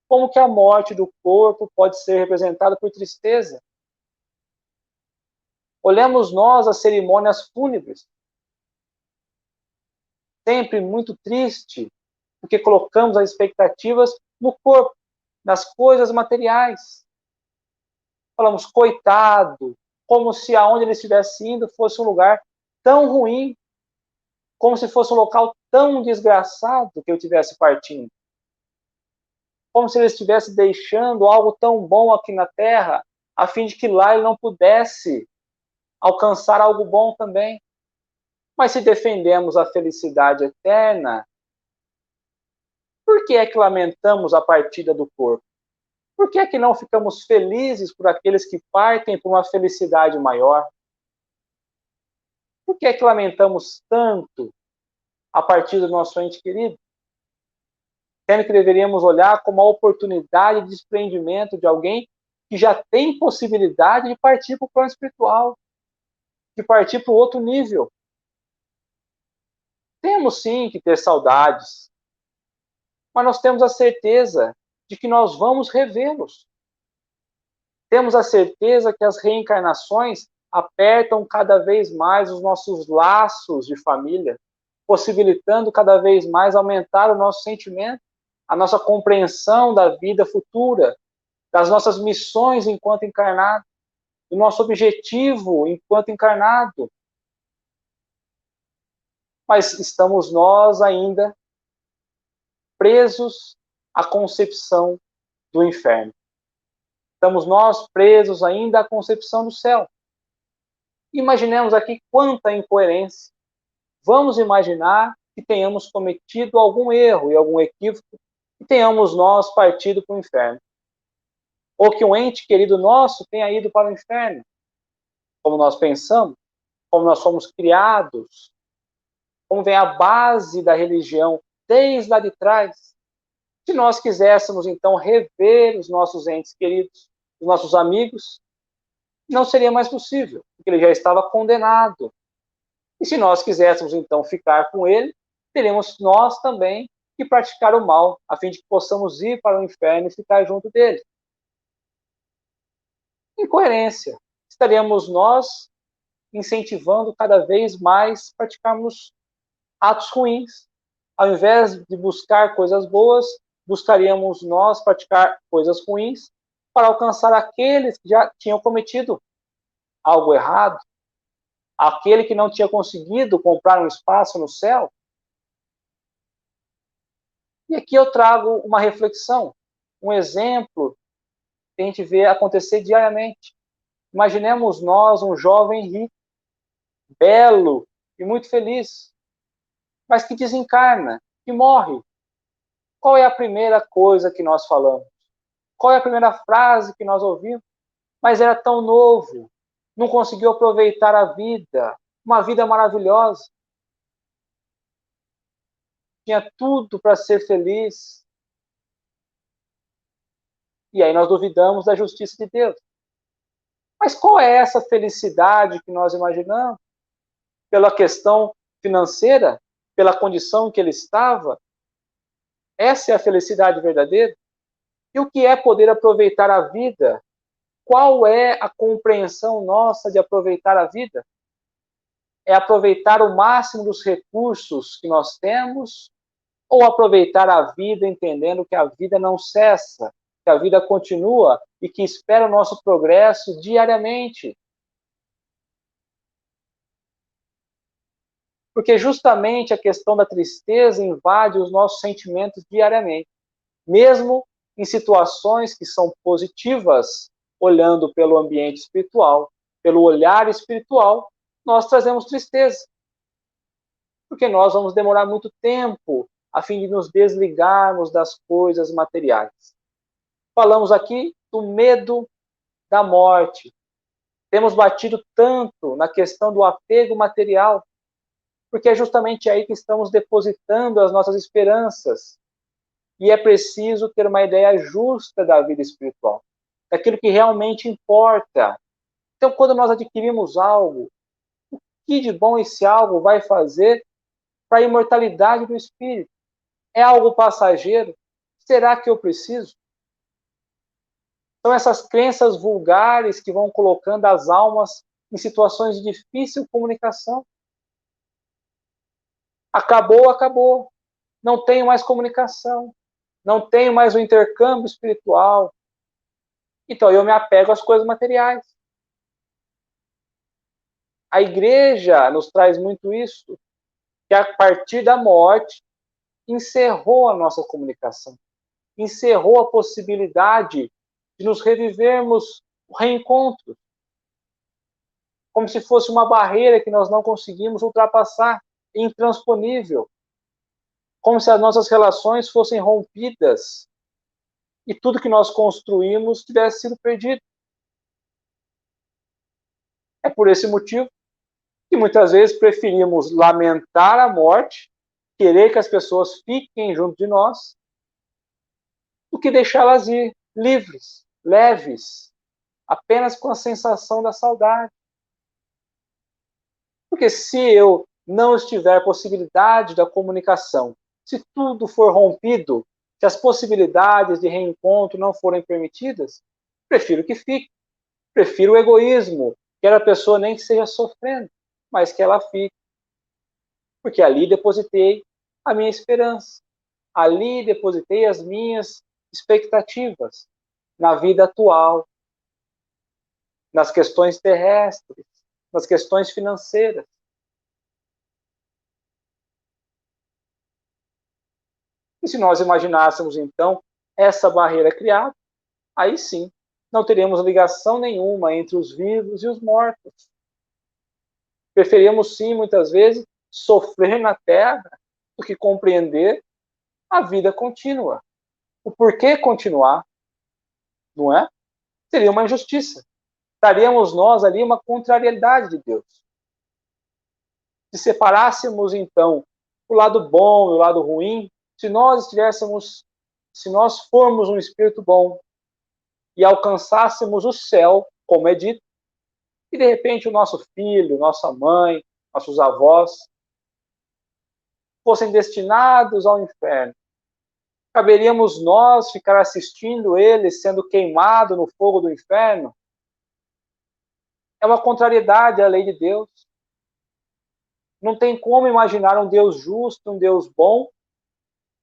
como que a morte do corpo pode ser representada por tristeza? Olhamos nós as cerimônias fúnebres, sempre muito triste, porque colocamos as expectativas no corpo, nas coisas materiais. Falamos, coitado, como se aonde ele estivesse indo fosse um lugar tão ruim, como se fosse um local tão desgraçado que eu estivesse partindo. Como se ele estivesse deixando algo tão bom aqui na terra, a fim de que lá ele não pudesse alcançar algo bom também. Mas se defendemos a felicidade eterna, por que é que lamentamos a partida do corpo? Por que é que não ficamos felizes por aqueles que partem por uma felicidade maior? Por que é que lamentamos tanto a partida do nosso ente querido? Sendo que deveríamos olhar como uma oportunidade de desprendimento de alguém que já tem possibilidade de partir para o plano espiritual, de partir para o outro nível. Temos sim que ter saudades, mas nós temos a certeza de que nós vamos revê-los. Temos a certeza que as reencarnações apertam cada vez mais os nossos laços de família, possibilitando cada vez mais aumentar o nosso sentimento, a nossa compreensão da vida futura, das nossas missões enquanto encarnado, do nosso objetivo enquanto encarnado. Mas estamos nós ainda presos à concepção do inferno. Estamos nós presos ainda à concepção do céu. Imaginemos aqui quanta incoerência. Vamos imaginar que tenhamos cometido algum erro e algum equívoco e tenhamos nós partido para o inferno. Ou que um ente querido nosso tenha ido para o inferno. Como nós pensamos, como nós fomos criados, como vem a base da religião desde lá de trás. Se nós quiséssemos, então, rever os nossos entes queridos, os nossos amigos, não seria mais possível, porque ele já estava condenado. E se nós quiséssemos, então, ficar com ele, teremos nós também que praticar o mal, a fim de que possamos ir para o inferno e ficar junto dele. Incoerência. Estaríamos nós incentivando cada vez mais praticarmos atos ruins. Ao invés de buscar coisas boas, buscaríamos nós praticar coisas ruins para alcançar aqueles que já tinham cometido algo errado, aquele que não tinha conseguido comprar um espaço no céu. E aqui eu trago uma reflexão, um exemplo que a gente vê acontecer diariamente. Imaginemos nós um jovem rico, belo e muito feliz, mas que desencarna, que morre. Qual é a primeira coisa que nós falamos? Qual é a primeira frase que nós ouvimos? Mas era tão novo, não conseguiu aproveitar a vida, uma vida maravilhosa. Tinha tudo para ser feliz. E aí nós duvidamos da justiça de Deus. Mas qual é essa felicidade que nós imaginamos? Pela questão financeira? Pela condição em que ele estava? Essa é a felicidade verdadeira? E o que é poder aproveitar a vida? Qual é a compreensão nossa de aproveitar a vida? É aproveitar o máximo dos recursos que nós temos ou aproveitar a vida entendendo que a vida não cessa, que a vida continua e que espera o nosso progresso diariamente? Porque justamente a questão da tristeza invade os nossos sentimentos diariamente, mesmo em situações que são positivas, olhando pelo ambiente espiritual, pelo olhar espiritual, nós trazemos tristeza. Porque nós vamos demorar muito tempo a fim de nos desligarmos das coisas materiais. Falamos aqui do medo da morte. Temos batido tanto na questão do apego material, porque é justamente aí que estamos depositando as nossas esperanças. E é preciso ter uma ideia justa da vida espiritual, daquilo que realmente importa. Então, quando nós adquirimos algo, o que de bom esse algo vai fazer para a imortalidade do espírito? É algo passageiro? Será que eu preciso? São essas crenças vulgares que vão colocando as almas em situações de difícil comunicação. Acabou, acabou. Não tenho mais comunicação. Não tenho mais o intercâmbio espiritual. Então eu me apego às coisas materiais. A igreja nos traz muito isso, que a partir da morte encerrou a nossa comunicação. Encerrou a possibilidade de nos revivermos o reencontro. Como se fosse uma barreira que nós não conseguimos ultrapassar, intransponível. Como se as nossas relações fossem rompidas e tudo que nós construímos tivesse sido perdido. É por esse motivo que muitas vezes preferimos lamentar a morte, querer que as pessoas fiquem junto de nós, do que deixá-las ir livres, leves, apenas com a sensação da saudade. Porque se eu não estiver possibilidade da comunicação, se tudo for rompido, se as possibilidades de reencontro não forem permitidas, prefiro que fique. Prefiro o egoísmo, que a pessoa nem que seja sofrendo, mas que ela fique. Porque ali depositei a minha esperança. Ali depositei as minhas expectativas na vida atual, nas questões terrestres, nas questões financeiras. E se nós imaginássemos, então, essa barreira criada, aí sim, não teríamos ligação nenhuma entre os vivos e os mortos. Preferimos, sim, muitas vezes, sofrer na Terra do que compreender a vida contínua. O porquê continuar, não é? Seria uma injustiça. Estaríamos nós ali uma contrariedade de Deus. Se separássemos, então, o lado bom e o lado ruim, se nós formos um espírito bom e alcançássemos o céu, como é dito, e de repente o nosso filho, nossa mãe, nossos avós fossem destinados ao inferno, caberíamos nós ficar assistindo eles sendo queimados no fogo do inferno? É uma contrariedade à lei de Deus. Não tem como imaginar um Deus justo, um Deus bom,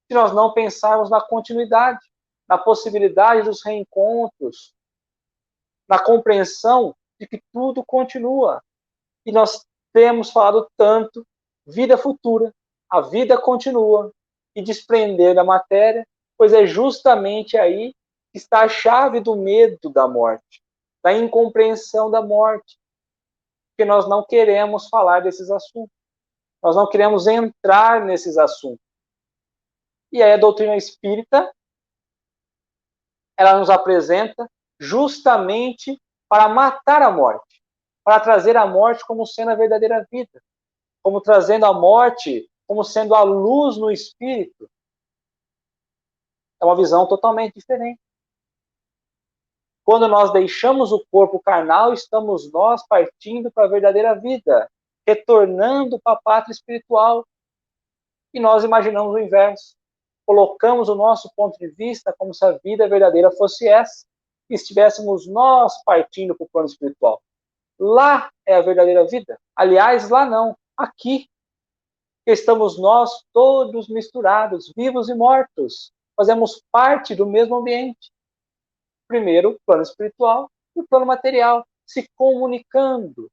se nós não pensarmos na continuidade, na possibilidade dos reencontros, na compreensão de que tudo continua. E nós temos falado tanto, vida futura, a vida continua, e desprender da matéria, pois é justamente aí que está a chave do medo da morte, da incompreensão da morte, porque nós não queremos falar desses assuntos, nós não queremos entrar nesses assuntos. E aí a doutrina espírita, ela nos apresenta justamente para matar a morte, para trazer a morte como sendo a verdadeira vida, como trazendo a morte como sendo a luz no espírito. É uma visão totalmente diferente. Quando nós deixamos o corpo carnal, estamos nós partindo para a verdadeira vida, retornando para a pátria espiritual. E nós imaginamos o inverso. Colocamos o nosso ponto de vista como se a vida verdadeira fosse essa, e estivéssemos nós partindo para o plano espiritual. Lá é a verdadeira vida. Aliás, lá não, aqui. Estamos nós todos misturados, vivos e mortos. Fazemos parte do mesmo ambiente. Primeiro o plano espiritual e o plano material, se comunicando.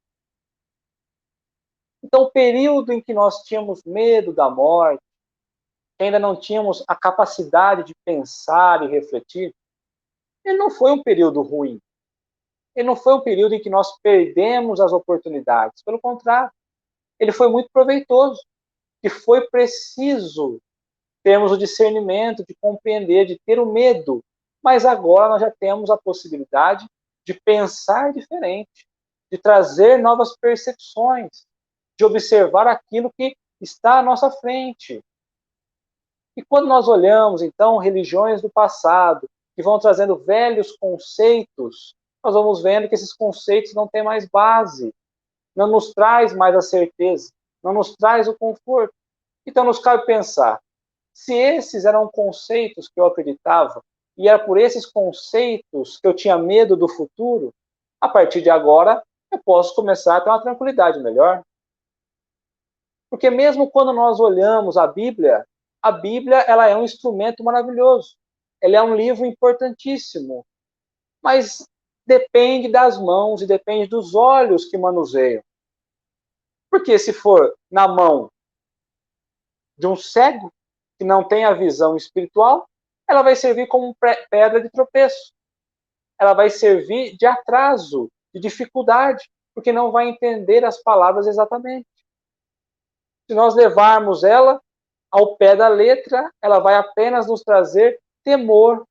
Então, o período em que nós tínhamos medo da morte, que ainda não tínhamos a capacidade de pensar e refletir, ele não foi um período ruim. Ele não foi um período em que nós perdemos as oportunidades. Pelo contrário, ele foi muito proveitoso. E foi preciso termos o discernimento de compreender, de ter o medo. Mas agora nós já temos a possibilidade de pensar diferente, de trazer novas percepções, de observar aquilo que está à nossa frente. E quando nós olhamos, então, religiões do passado, que vão trazendo velhos conceitos, nós vamos vendo que esses conceitos não têm mais base, não nos traz mais a certeza, não nos traz o conforto. Então nos cabe pensar, se esses eram conceitos que eu acreditava, e era por esses conceitos que eu tinha medo do futuro, a partir de agora eu posso começar a ter uma tranquilidade melhor. Porque mesmo quando nós olhamos a Bíblia ela é um instrumento maravilhoso. Ela é um livro importantíssimo. Mas depende das mãos e depende dos olhos que manuseiam. Porque se for na mão de um cego, que não tem a visão espiritual, ela vai servir como pedra de tropeço. Ela vai servir de atraso, de dificuldade, porque não vai entender as palavras exatamente. Se nós levarmos ela ao pé da letra, ela vai apenas nos trazer temor.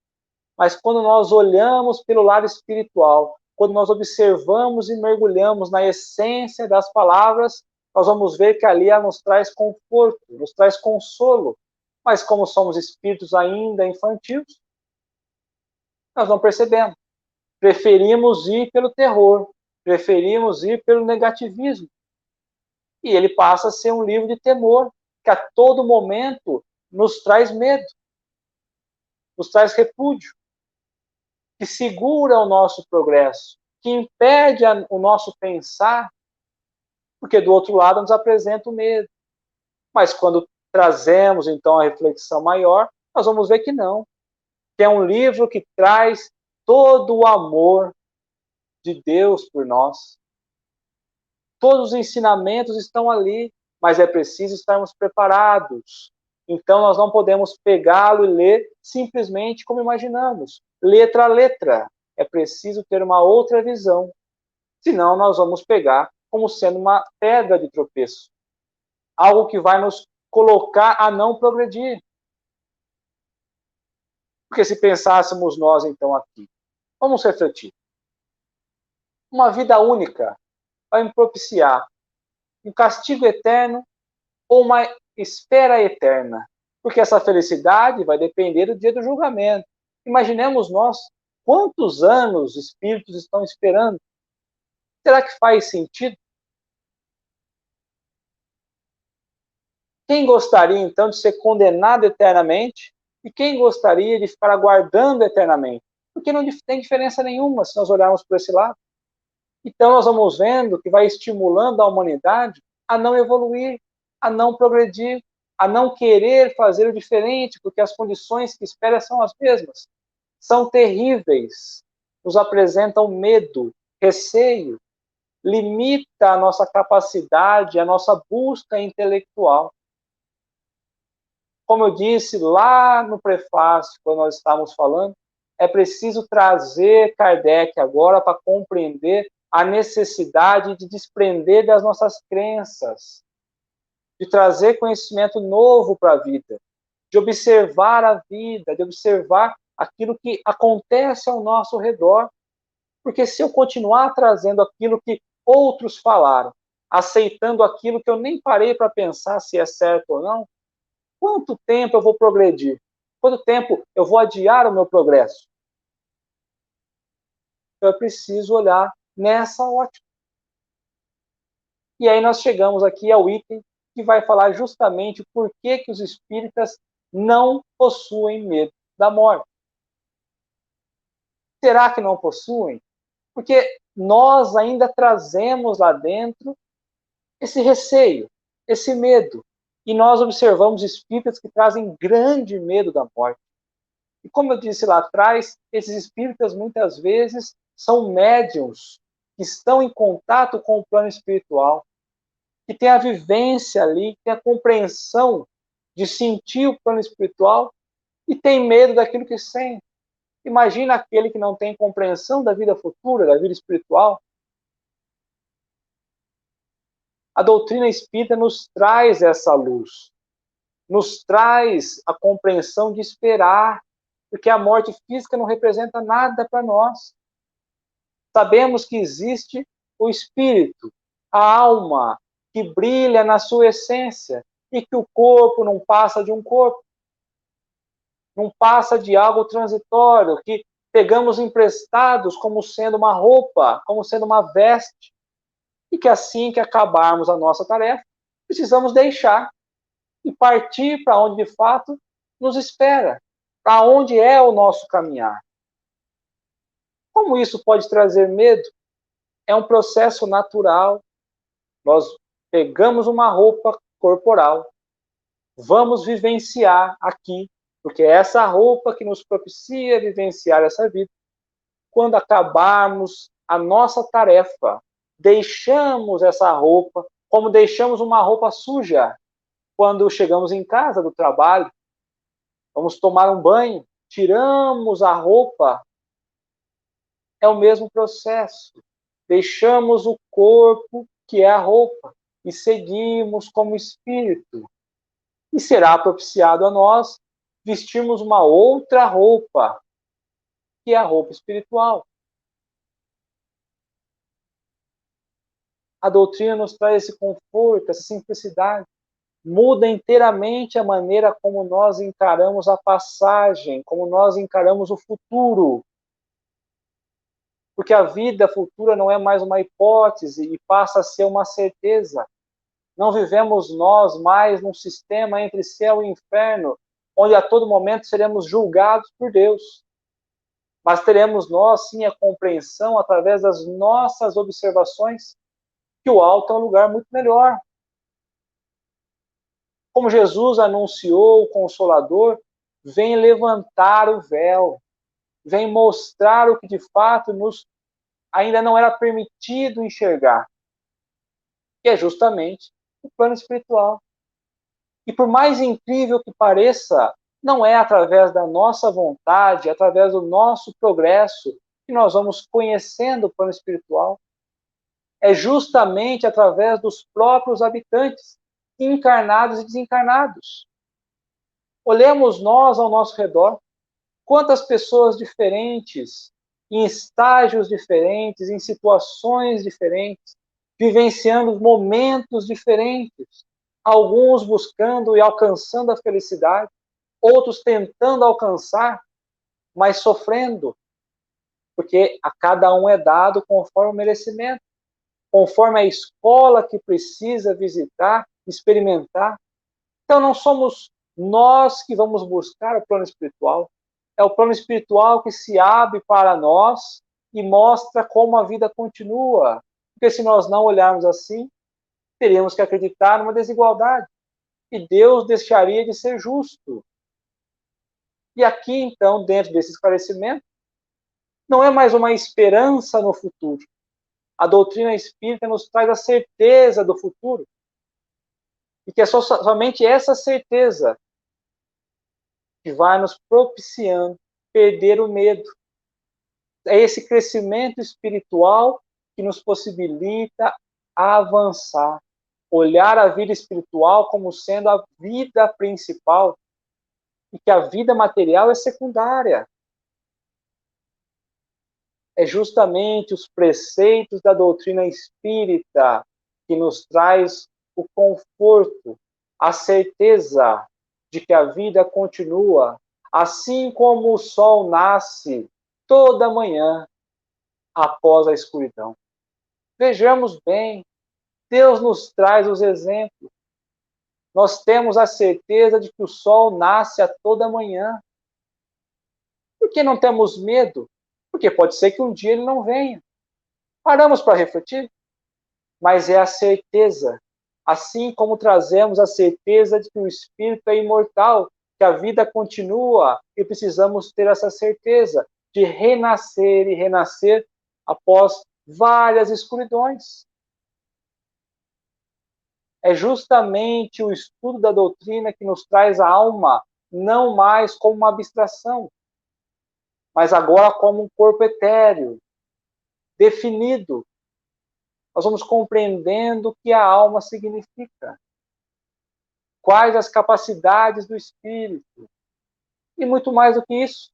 Mas quando nós olhamos pelo lado espiritual, quando nós observamos e mergulhamos na essência das palavras, nós vamos ver que ali ela nos traz conforto, nos traz consolo. Mas como somos espíritos ainda infantis, nós não percebemos. Preferimos ir pelo terror, preferimos ir pelo negativismo. E ele passa a ser um livro de temor, que a todo momento nos traz medo, nos traz repúdio, que segura o nosso progresso, que impede o nosso pensar, porque do outro lado nos apresenta o medo. Mas quando trazemos então a reflexão maior, nós vamos ver que não, que é um livro que traz todo o amor de Deus por nós. Todos os ensinamentos estão ali, mas é preciso estarmos preparados. Então nós não podemos pegá-lo e ler simplesmente como imaginamos, letra a letra. É preciso ter uma outra visão. Senão nós vamos pegar como sendo uma pedra de tropeço. Algo que vai nos colocar a não progredir. Porque se pensássemos nós então aqui, vamos refletir. Uma vida única vai me propiciar um castigo eterno ou uma espera eterna? Porque essa felicidade vai depender do dia do julgamento. Imaginemos nós quantos anos os espíritos estão esperando. Será que faz sentido? Quem gostaria, então, de ser condenado eternamente? E quem gostaria de ficar aguardando eternamente? Porque não tem diferença nenhuma se nós olharmos por esse lado. Então, nós vamos vendo que vai estimulando a humanidade a não evoluir, a não progredir, a não querer fazer o diferente, porque as condições que espera são as mesmas. São terríveis, nos apresentam medo, receio, limita a nossa capacidade, a nossa busca intelectual. Como eu disse lá no prefácio, quando nós estávamos falando, é preciso trazer Kardec agora para compreender a necessidade de desprender das nossas crenças, de trazer conhecimento novo para a vida, de observar a vida, de observar aquilo que acontece ao nosso redor. Porque se eu continuar trazendo aquilo que outros falaram, aceitando aquilo que eu nem parei para pensar se é certo ou não, quanto tempo eu vou progredir? Quanto tempo eu vou adiar o meu progresso? Então, eu preciso olhar nessa ótica. E aí nós chegamos aqui ao item que vai falar justamente por que os espíritas não possuem medo da morte. Será que não possuem? Porque nós ainda trazemos lá dentro esse receio, esse medo. E nós observamos espíritas que trazem grande medo da morte. E como eu disse lá atrás, esses espíritas muitas vezes são médiuns que estão em contato com o plano espiritual, que têm a vivência ali, que têm a compreensão de sentir o plano espiritual e tem medo daquilo que sente. Imagina aquele que não tem compreensão da vida futura, da vida espiritual. A doutrina espírita nos traz essa luz, nos traz a compreensão de esperar, porque a morte física não representa nada para nós. Sabemos que existe o espírito, a alma, que brilha na sua essência, e que o corpo não passa de um corpo, não passa de algo transitório, que pegamos emprestados como sendo uma roupa, como sendo uma veste, e que assim que acabarmos a nossa tarefa, precisamos deixar e partir para onde de fato nos espera, para onde é o nosso caminhar. Como isso pode trazer medo? É um processo natural. Nós pegamos uma roupa corporal, vamos vivenciar aqui, porque é essa roupa que nos propicia vivenciar essa vida. Quando acabarmos a nossa tarefa, deixamos essa roupa, como deixamos uma roupa suja quando chegamos em casa do trabalho, vamos tomar um banho, tiramos a roupa, é o mesmo processo. Deixamos o corpo, que é a roupa, e seguimos como espírito. E será propiciado a nós vestirmos uma outra roupa, que é a roupa espiritual. A doutrina nos traz esse conforto, essa simplicidade. Muda inteiramente a maneira como nós encaramos a passagem, como nós encaramos o futuro. Porque a vida futura não é mais uma hipótese e passa a ser uma certeza. Não vivemos nós mais num sistema entre céu e inferno, onde a todo momento seremos julgados por Deus. Mas teremos nós, sim, a compreensão através das nossas observações que o alto é um lugar muito melhor. Como Jesus anunciou, o Consolador vem levantar o véu, vem mostrar o que de fato nos ainda não era permitido enxergar, que é justamente o plano espiritual. E por mais incrível que pareça, não é através da nossa vontade, através do nosso progresso, que nós vamos conhecendo o plano espiritual. É justamente através dos próprios habitantes, encarnados e desencarnados. Olhemos nós ao nosso redor, quantas pessoas diferentes, em estágios diferentes, em situações diferentes, vivenciando momentos diferentes, alguns buscando e alcançando a felicidade, outros tentando alcançar, mas sofrendo, porque a cada um é dado conforme o merecimento, conforme a escola que precisa visitar, experimentar. Então não somos nós que vamos buscar o plano espiritual, é o plano espiritual que se abre para nós e mostra como a vida continua. Porque se nós não olharmos assim, teríamos que acreditar numa desigualdade. E Deus deixaria de ser justo. E aqui, então, dentro desse esclarecimento, não é mais uma esperança no futuro. A doutrina espírita nos traz a certeza do futuro. E que é somente essa certeza que vai nos propiciando perder o medo. É esse crescimento espiritual que nos possibilita avançar, olhar a vida espiritual como sendo a vida principal e que a vida material é secundária. É justamente os preceitos da doutrina espírita que nos traz o conforto, a certeza de que a vida continua, assim como o sol nasce toda manhã após a escuridão. Vejamos bem, Deus nos traz os exemplos. Nós temos a certeza de que o sol nasce a toda manhã. Por que não temos medo? Porque pode ser que um dia ele não venha. Paramos para refletir? Mas é a certeza, assim como trazemos a certeza de que o espírito é imortal, que a vida continua e precisamos ter essa certeza de renascer e renascer após várias escuridões. É justamente o estudo da doutrina que nos traz a alma não mais como uma abstração, mas agora como um corpo etéreo, definido. Nós vamos compreendendo o que a alma significa, quais as capacidades do espírito, e muito mais do que isso.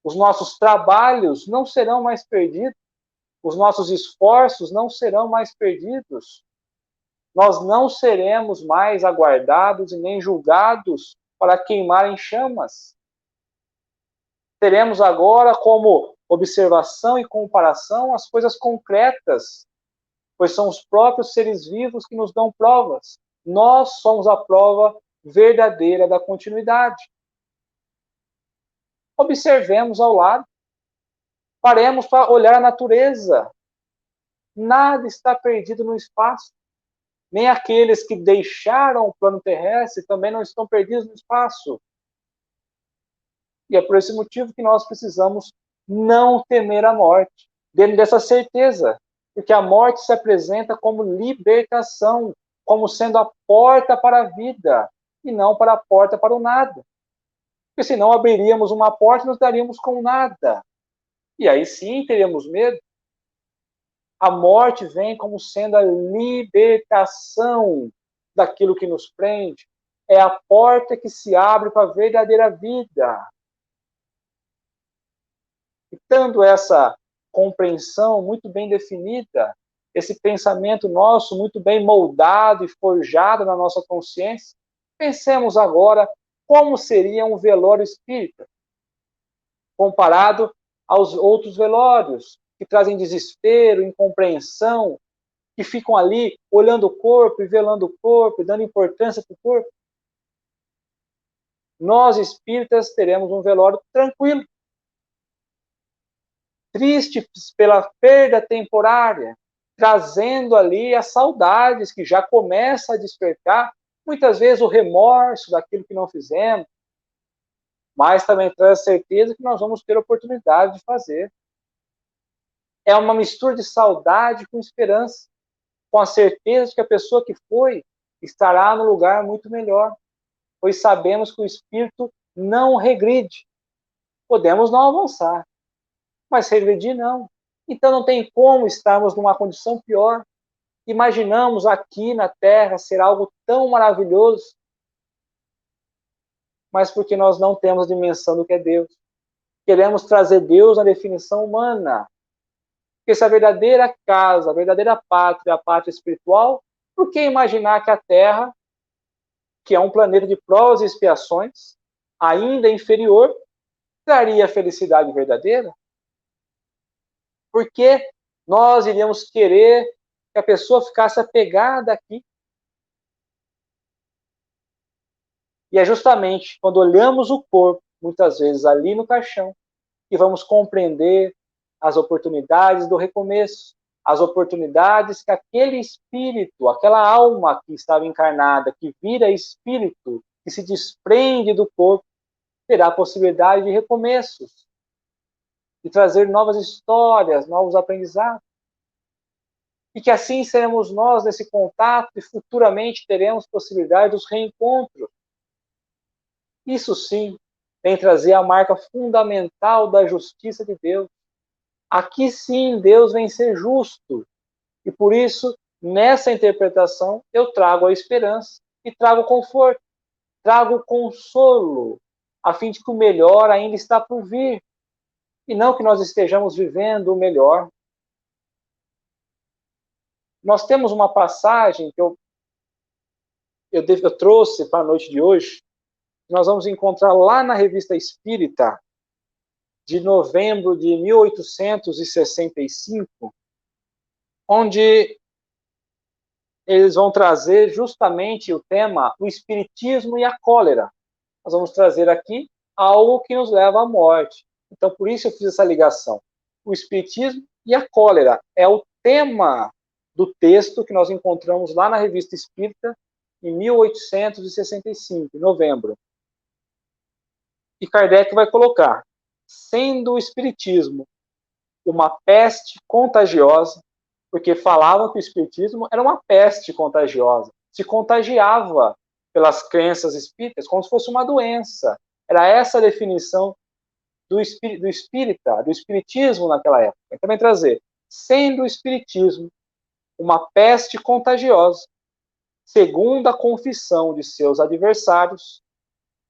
Os nossos trabalhos não serão mais perdidos, os nossos esforços não serão mais perdidos. Nós não seremos mais aguardados e nem julgados para queimar em chamas. Teremos agora como observação e comparação as coisas concretas, pois são os próprios seres vivos que nos dão provas. Nós somos a prova verdadeira da continuidade. Observemos ao lado, paremos para olhar a natureza. Nada está perdido no espaço. Nem aqueles que deixaram o plano terrestre também não estão perdidos no espaço. E é por esse motivo que nós precisamos não temer a morte, dentro dessa certeza, porque a morte se apresenta como libertação, como sendo a porta para a vida, e não para a porta para o nada. Porque senão abriríamos uma porta e nos daríamos com nada. E aí sim teríamos medo. A morte vem como sendo a libertação daquilo que nos prende. É a porta que se abre para a verdadeira vida. E tendo essa compreensão muito bem definida, esse pensamento nosso muito bem moldado e forjado na nossa consciência, pensemos agora como seria um velório espírita, comparado aos outros velórios, que trazem desespero, incompreensão, que ficam ali olhando o corpo e velando o corpo, e dando importância para o corpo. Nós, espíritas, teremos um velório tranquilo, tristes pela perda temporária, trazendo ali as saudades que já começa a despertar, muitas vezes o remorso daquilo que não fizemos, mas também traz a certeza que nós vamos ter oportunidade de fazer. É uma mistura de saudade com esperança, com a certeza de que a pessoa que foi estará no lugar muito melhor, pois sabemos que o espírito não regride. Podemos não avançar, mas regredir não. Então não tem como estarmos numa condição pior. Imaginamos aqui na Terra ser algo tão maravilhoso, mas porque nós não temos dimensão do que é Deus. Queremos trazer Deus na definição humana. Porque se a verdadeira casa, a verdadeira pátria, a pátria espiritual, por que imaginar que a Terra, que é um planeta de provas e expiações, ainda inferior, traria a felicidade verdadeira? Por que nós iríamos querer que a pessoa ficasse apegada aqui? E é justamente quando olhamos o corpo, muitas vezes ali no caixão, que vamos compreender as oportunidades do recomeço, as oportunidades que aquele espírito, aquela alma que estava encarnada, que vira espírito, que se desprende do corpo, terá a possibilidade de recomeços, de trazer novas histórias, novos aprendizados. E que assim seremos nós nesse contato e futuramente teremos possibilidade dos reencontros. Isso sim vem trazer a marca fundamental da justiça de Deus. Aqui sim Deus vem ser justo. E por isso, nessa interpretação, eu trago a esperança e trago o conforto, trago o consolo, a fim de que o melhor ainda está por vir. E não que nós estejamos vivendo o melhor. Nós temos uma passagem que eu trouxe para a noite de hoje, que nós vamos encontrar lá na Revista Espírita, de novembro de 1865, onde eles vão trazer justamente o tema o espiritismo e a cólera. Nós vamos trazer aqui algo que nos leva à morte. Então, por isso eu fiz essa ligação. O espiritismo e a cólera é o tema do texto que nós encontramos lá na Revista Espírita, em 1865, em novembro. E Kardec vai colocar: sendo o espiritismo uma peste contagiosa, porque falavam que o espiritismo era uma peste contagiosa, se contagiava pelas crenças espíritas como se fosse uma doença. Era essa a definição do espírita, do espiritismo naquela época. E também trazer, sendo o espiritismo uma peste contagiosa, segundo a confissão de seus adversários,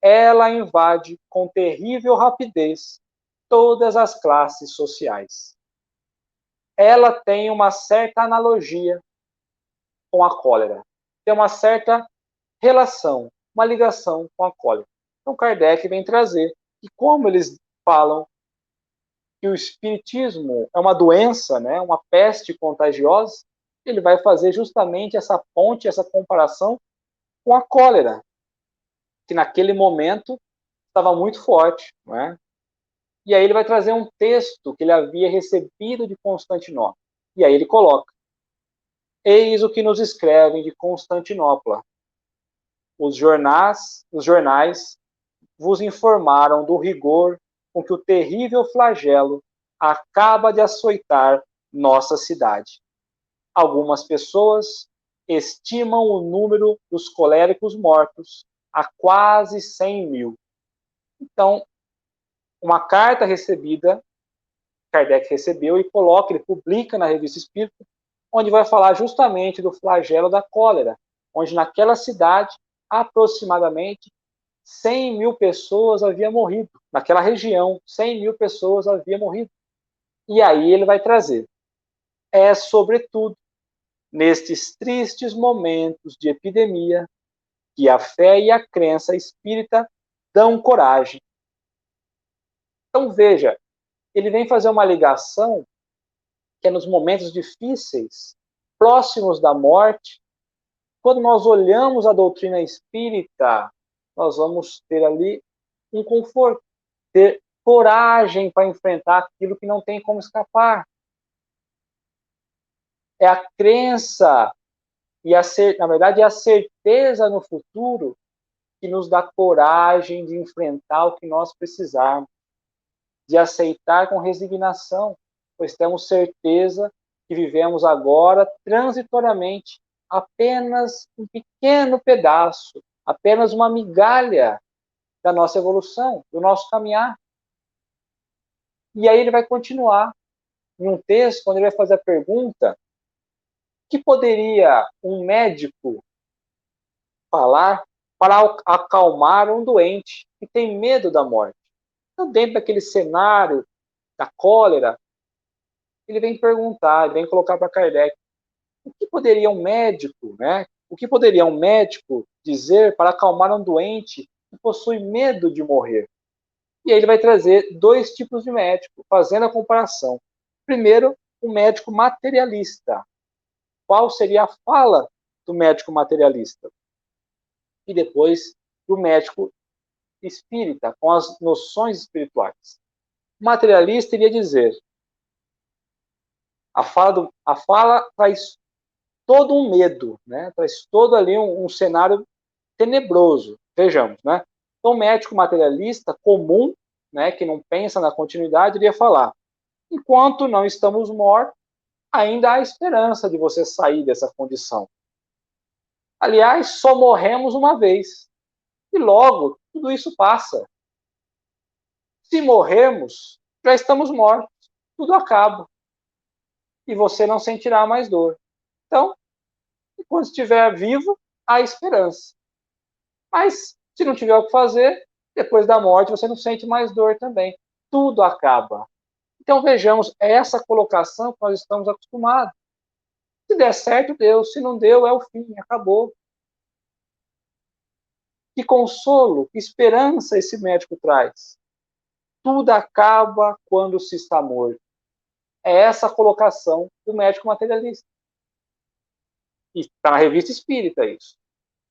ela invade com terrível rapidez todas as classes sociais. Ela tem uma certa analogia com a cólera, tem uma certa relação, uma ligação com a cólera. Então Kardec vem trazer que como eles falam que o espiritismo é uma doença, né, uma peste contagiosa, ele vai fazer justamente essa ponte, essa comparação com a cólera, que naquele momento estava muito forte, não é? E aí ele vai trazer um texto que ele havia recebido de Constantinopla. E aí ele coloca: eis o que nos escrevem de Constantinopla. Os jornais vos informaram do rigor com que o terrível flagelo acaba de açoitar nossa cidade. Algumas pessoas estimam o número dos coléricos mortos a quase 100.000. Então, uma carta recebida, Kardec recebeu e coloca, ele publica na Revista Espírita, onde vai falar justamente do flagelo da cólera, onde naquela cidade, aproximadamente 100.000 pessoas haviam morrido. Naquela região, 100.000 pessoas haviam morrido. E aí ele vai trazer: é, sobretudo, nestes tristes momentos de epidemia, que a fé e a crença espírita dão coragem. Então veja, ele vem fazer uma ligação que é nos momentos difíceis, próximos da morte, quando nós olhamos a doutrina espírita, nós vamos ter ali um conforto, ter coragem para enfrentar aquilo que não tem como escapar. É a crença e na verdade é a certeza no futuro que nos dá coragem de enfrentar o que nós precisarmos, de aceitar com resignação, pois temos certeza que vivemos agora transitoriamente apenas um pequeno pedaço, apenas uma migalha da nossa evolução, do nosso caminhar. E aí ele vai continuar em um texto, quando ele vai fazer a pergunta: que poderia um médico falar para acalmar um doente que tem medo da morte? Então, dentro daquele cenário da cólera, ele vem perguntar, ele vem colocar para Kardec: o que poderia um médico, né? O que poderia um médico dizer para acalmar um doente que possui medo de morrer? E aí ele vai trazer dois tipos de médico, fazendo a comparação. Primeiro, o médico materialista. Qual seria a fala do médico materialista? E depois, do médico espírita, com as noções espirituais. O materialista iria dizer: a fala traz todo um medo, né? Traz todo ali um cenário tenebroso. Vejamos, né? Então, o médico materialista comum, né, que não pensa na continuidade, iria falar: enquanto não estamos mortos, ainda há esperança de você sair dessa condição. Aliás, só morremos uma vez. E logo, tudo isso passa. Se morrermos, já estamos mortos. Tudo acaba. E você não sentirá mais dor. Então, enquanto estiver vivo, há esperança. Mas, se não tiver o que fazer, depois da morte você não sente mais dor também. Tudo acaba. Então, vejamos, é essa colocação que nós estamos acostumados. Se der certo, deu. Se não deu, é o fim. Acabou. Que consolo, que esperança esse médico traz. Tudo acaba quando se está morto. É essa a colocação do médico materialista. E está na Revista Espírita isso.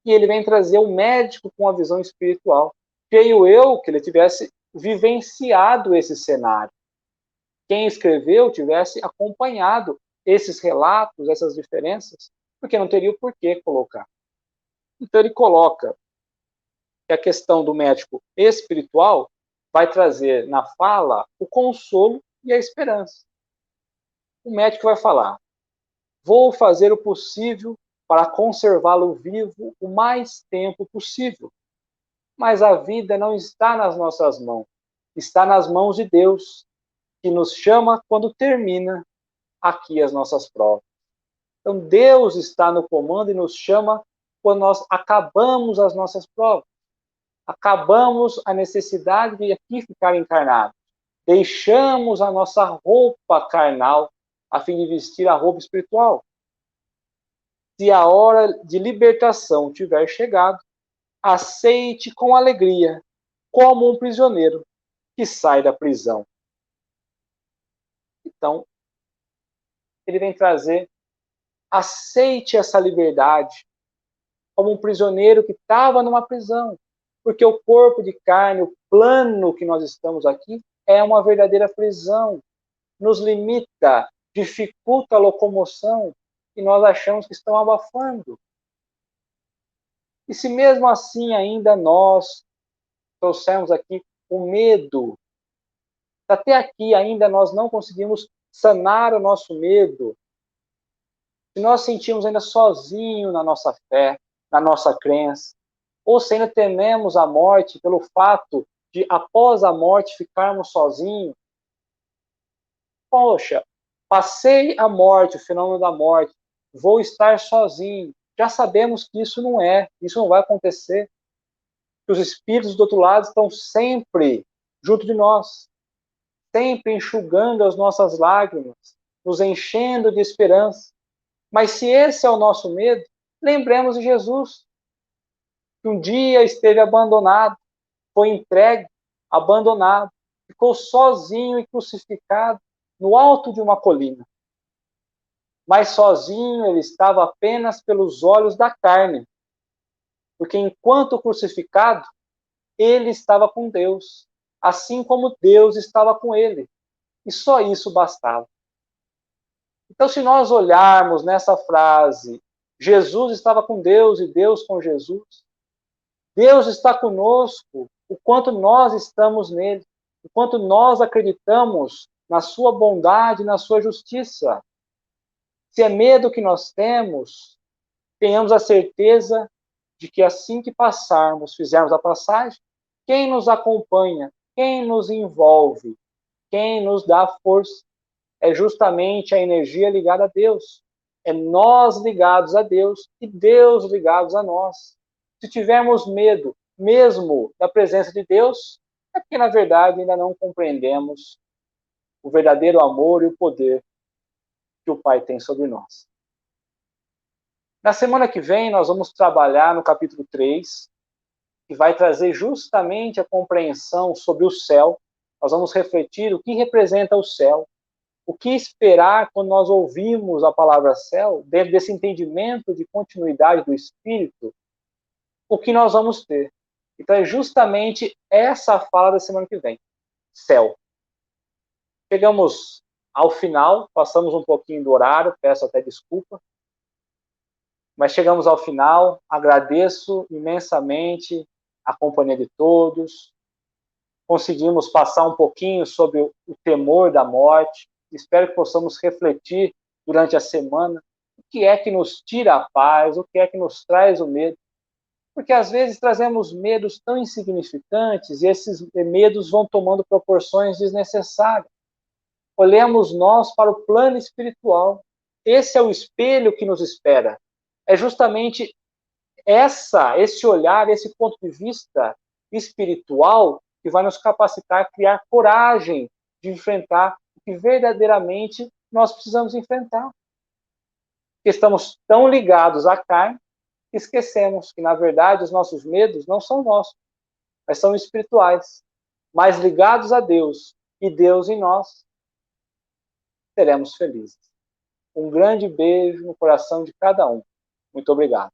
E ele vem trazer o médico com a visão espiritual. Creio eu que ele tivesse vivenciado esse cenário. Quem escreveu tivesse acompanhado esses relatos, essas diferenças, porque não teria o porquê colocar. Então ele coloca que a questão do médico espiritual vai trazer na fala o consolo e a esperança. O médico vai falar: vou fazer o possível para conservá-lo vivo o mais tempo possível. Mas a vida não está nas nossas mãos, está nas mãos de Deus, que nos chama quando termina aqui as nossas provas. Então Deus está no comando e nos chama quando nós acabamos as nossas provas. Acabamos a necessidade de aqui ficar encarnado. Deixamos a nossa roupa carnal a fim de vestir a roupa espiritual. Se a hora de libertação tiver chegado, aceite com alegria, como um prisioneiro que sai da prisão. Então, ele vem trazer, aceite essa liberdade como um prisioneiro que estava numa prisão, porque o corpo de carne, o plano que nós estamos aqui, é uma verdadeira prisão, nos limita, dificulta a locomoção, e nós achamos que estão abafando. E se mesmo assim ainda nós trouxermos aqui o medo, até aqui ainda nós não conseguimos sanar o nosso medo, se nós sentimos ainda sozinho na nossa fé, na nossa crença, ou se ainda tememos a morte pelo fato de, após a morte, ficarmos sozinhos, poxa, passei a morte, o fenômeno da morte, vou estar sozinho. Já sabemos que isso não vai acontecer. Que os espíritos do outro lado estão sempre junto de nós, sempre enxugando as nossas lágrimas, nos enchendo de esperança. Mas se esse é o nosso medo, lembremos de Jesus, que um dia esteve abandonado, foi entregue, abandonado, ficou sozinho e crucificado no alto de uma colina. Mas sozinho ele estava apenas pelos olhos da carne, porque enquanto crucificado, ele estava com Deus, assim como Deus estava com ele. E só isso bastava. Então, se nós olharmos nessa frase, Jesus estava com Deus e Deus com Jesus, Deus está conosco o quanto nós estamos nele, o quanto nós acreditamos na sua bondade, na sua justiça. Se é medo que nós temos, tenhamos a certeza de que assim que passarmos, fizermos a passagem, quem nos acompanha, quem nos envolve, quem nos dá força, é justamente a energia ligada a Deus. É nós ligados a Deus e Deus ligados a nós. Se tivermos medo, mesmo da presença de Deus, é porque, na verdade, ainda não compreendemos o verdadeiro amor e o poder que o Pai tem sobre nós. Na semana que vem, nós vamos trabalhar no capítulo 3, que vai trazer justamente a compreensão sobre o céu. Nós vamos refletir o que representa o céu, o que esperar quando nós ouvimos a palavra céu, dentro desse entendimento de continuidade do Espírito, o que nós vamos ter. Então é justamente essa fala da semana que vem, céu. Chegamos ao final, passamos um pouquinho do horário, peço até desculpa, mas chegamos ao final, agradeço imensamente a companhia de todos, conseguimos passar um pouquinho sobre o temor da morte, espero que possamos refletir durante a semana o que é que nos tira a paz, o que é que nos traz o medo, porque às vezes trazemos medos tão insignificantes e esses medos vão tomando proporções desnecessárias. Olhemos nós para o plano espiritual, esse é o espelho que nos espera, é justamente esse olhar, esse ponto de vista espiritual que vai nos capacitar a criar coragem de enfrentar o que verdadeiramente nós precisamos enfrentar. Porque estamos tão ligados à carne que esquecemos que, na verdade, os nossos medos não são nossos, mas são espirituais. Mas ligados a Deus e Deus em nós, seremos felizes. Um grande beijo no coração de cada um. Muito obrigado.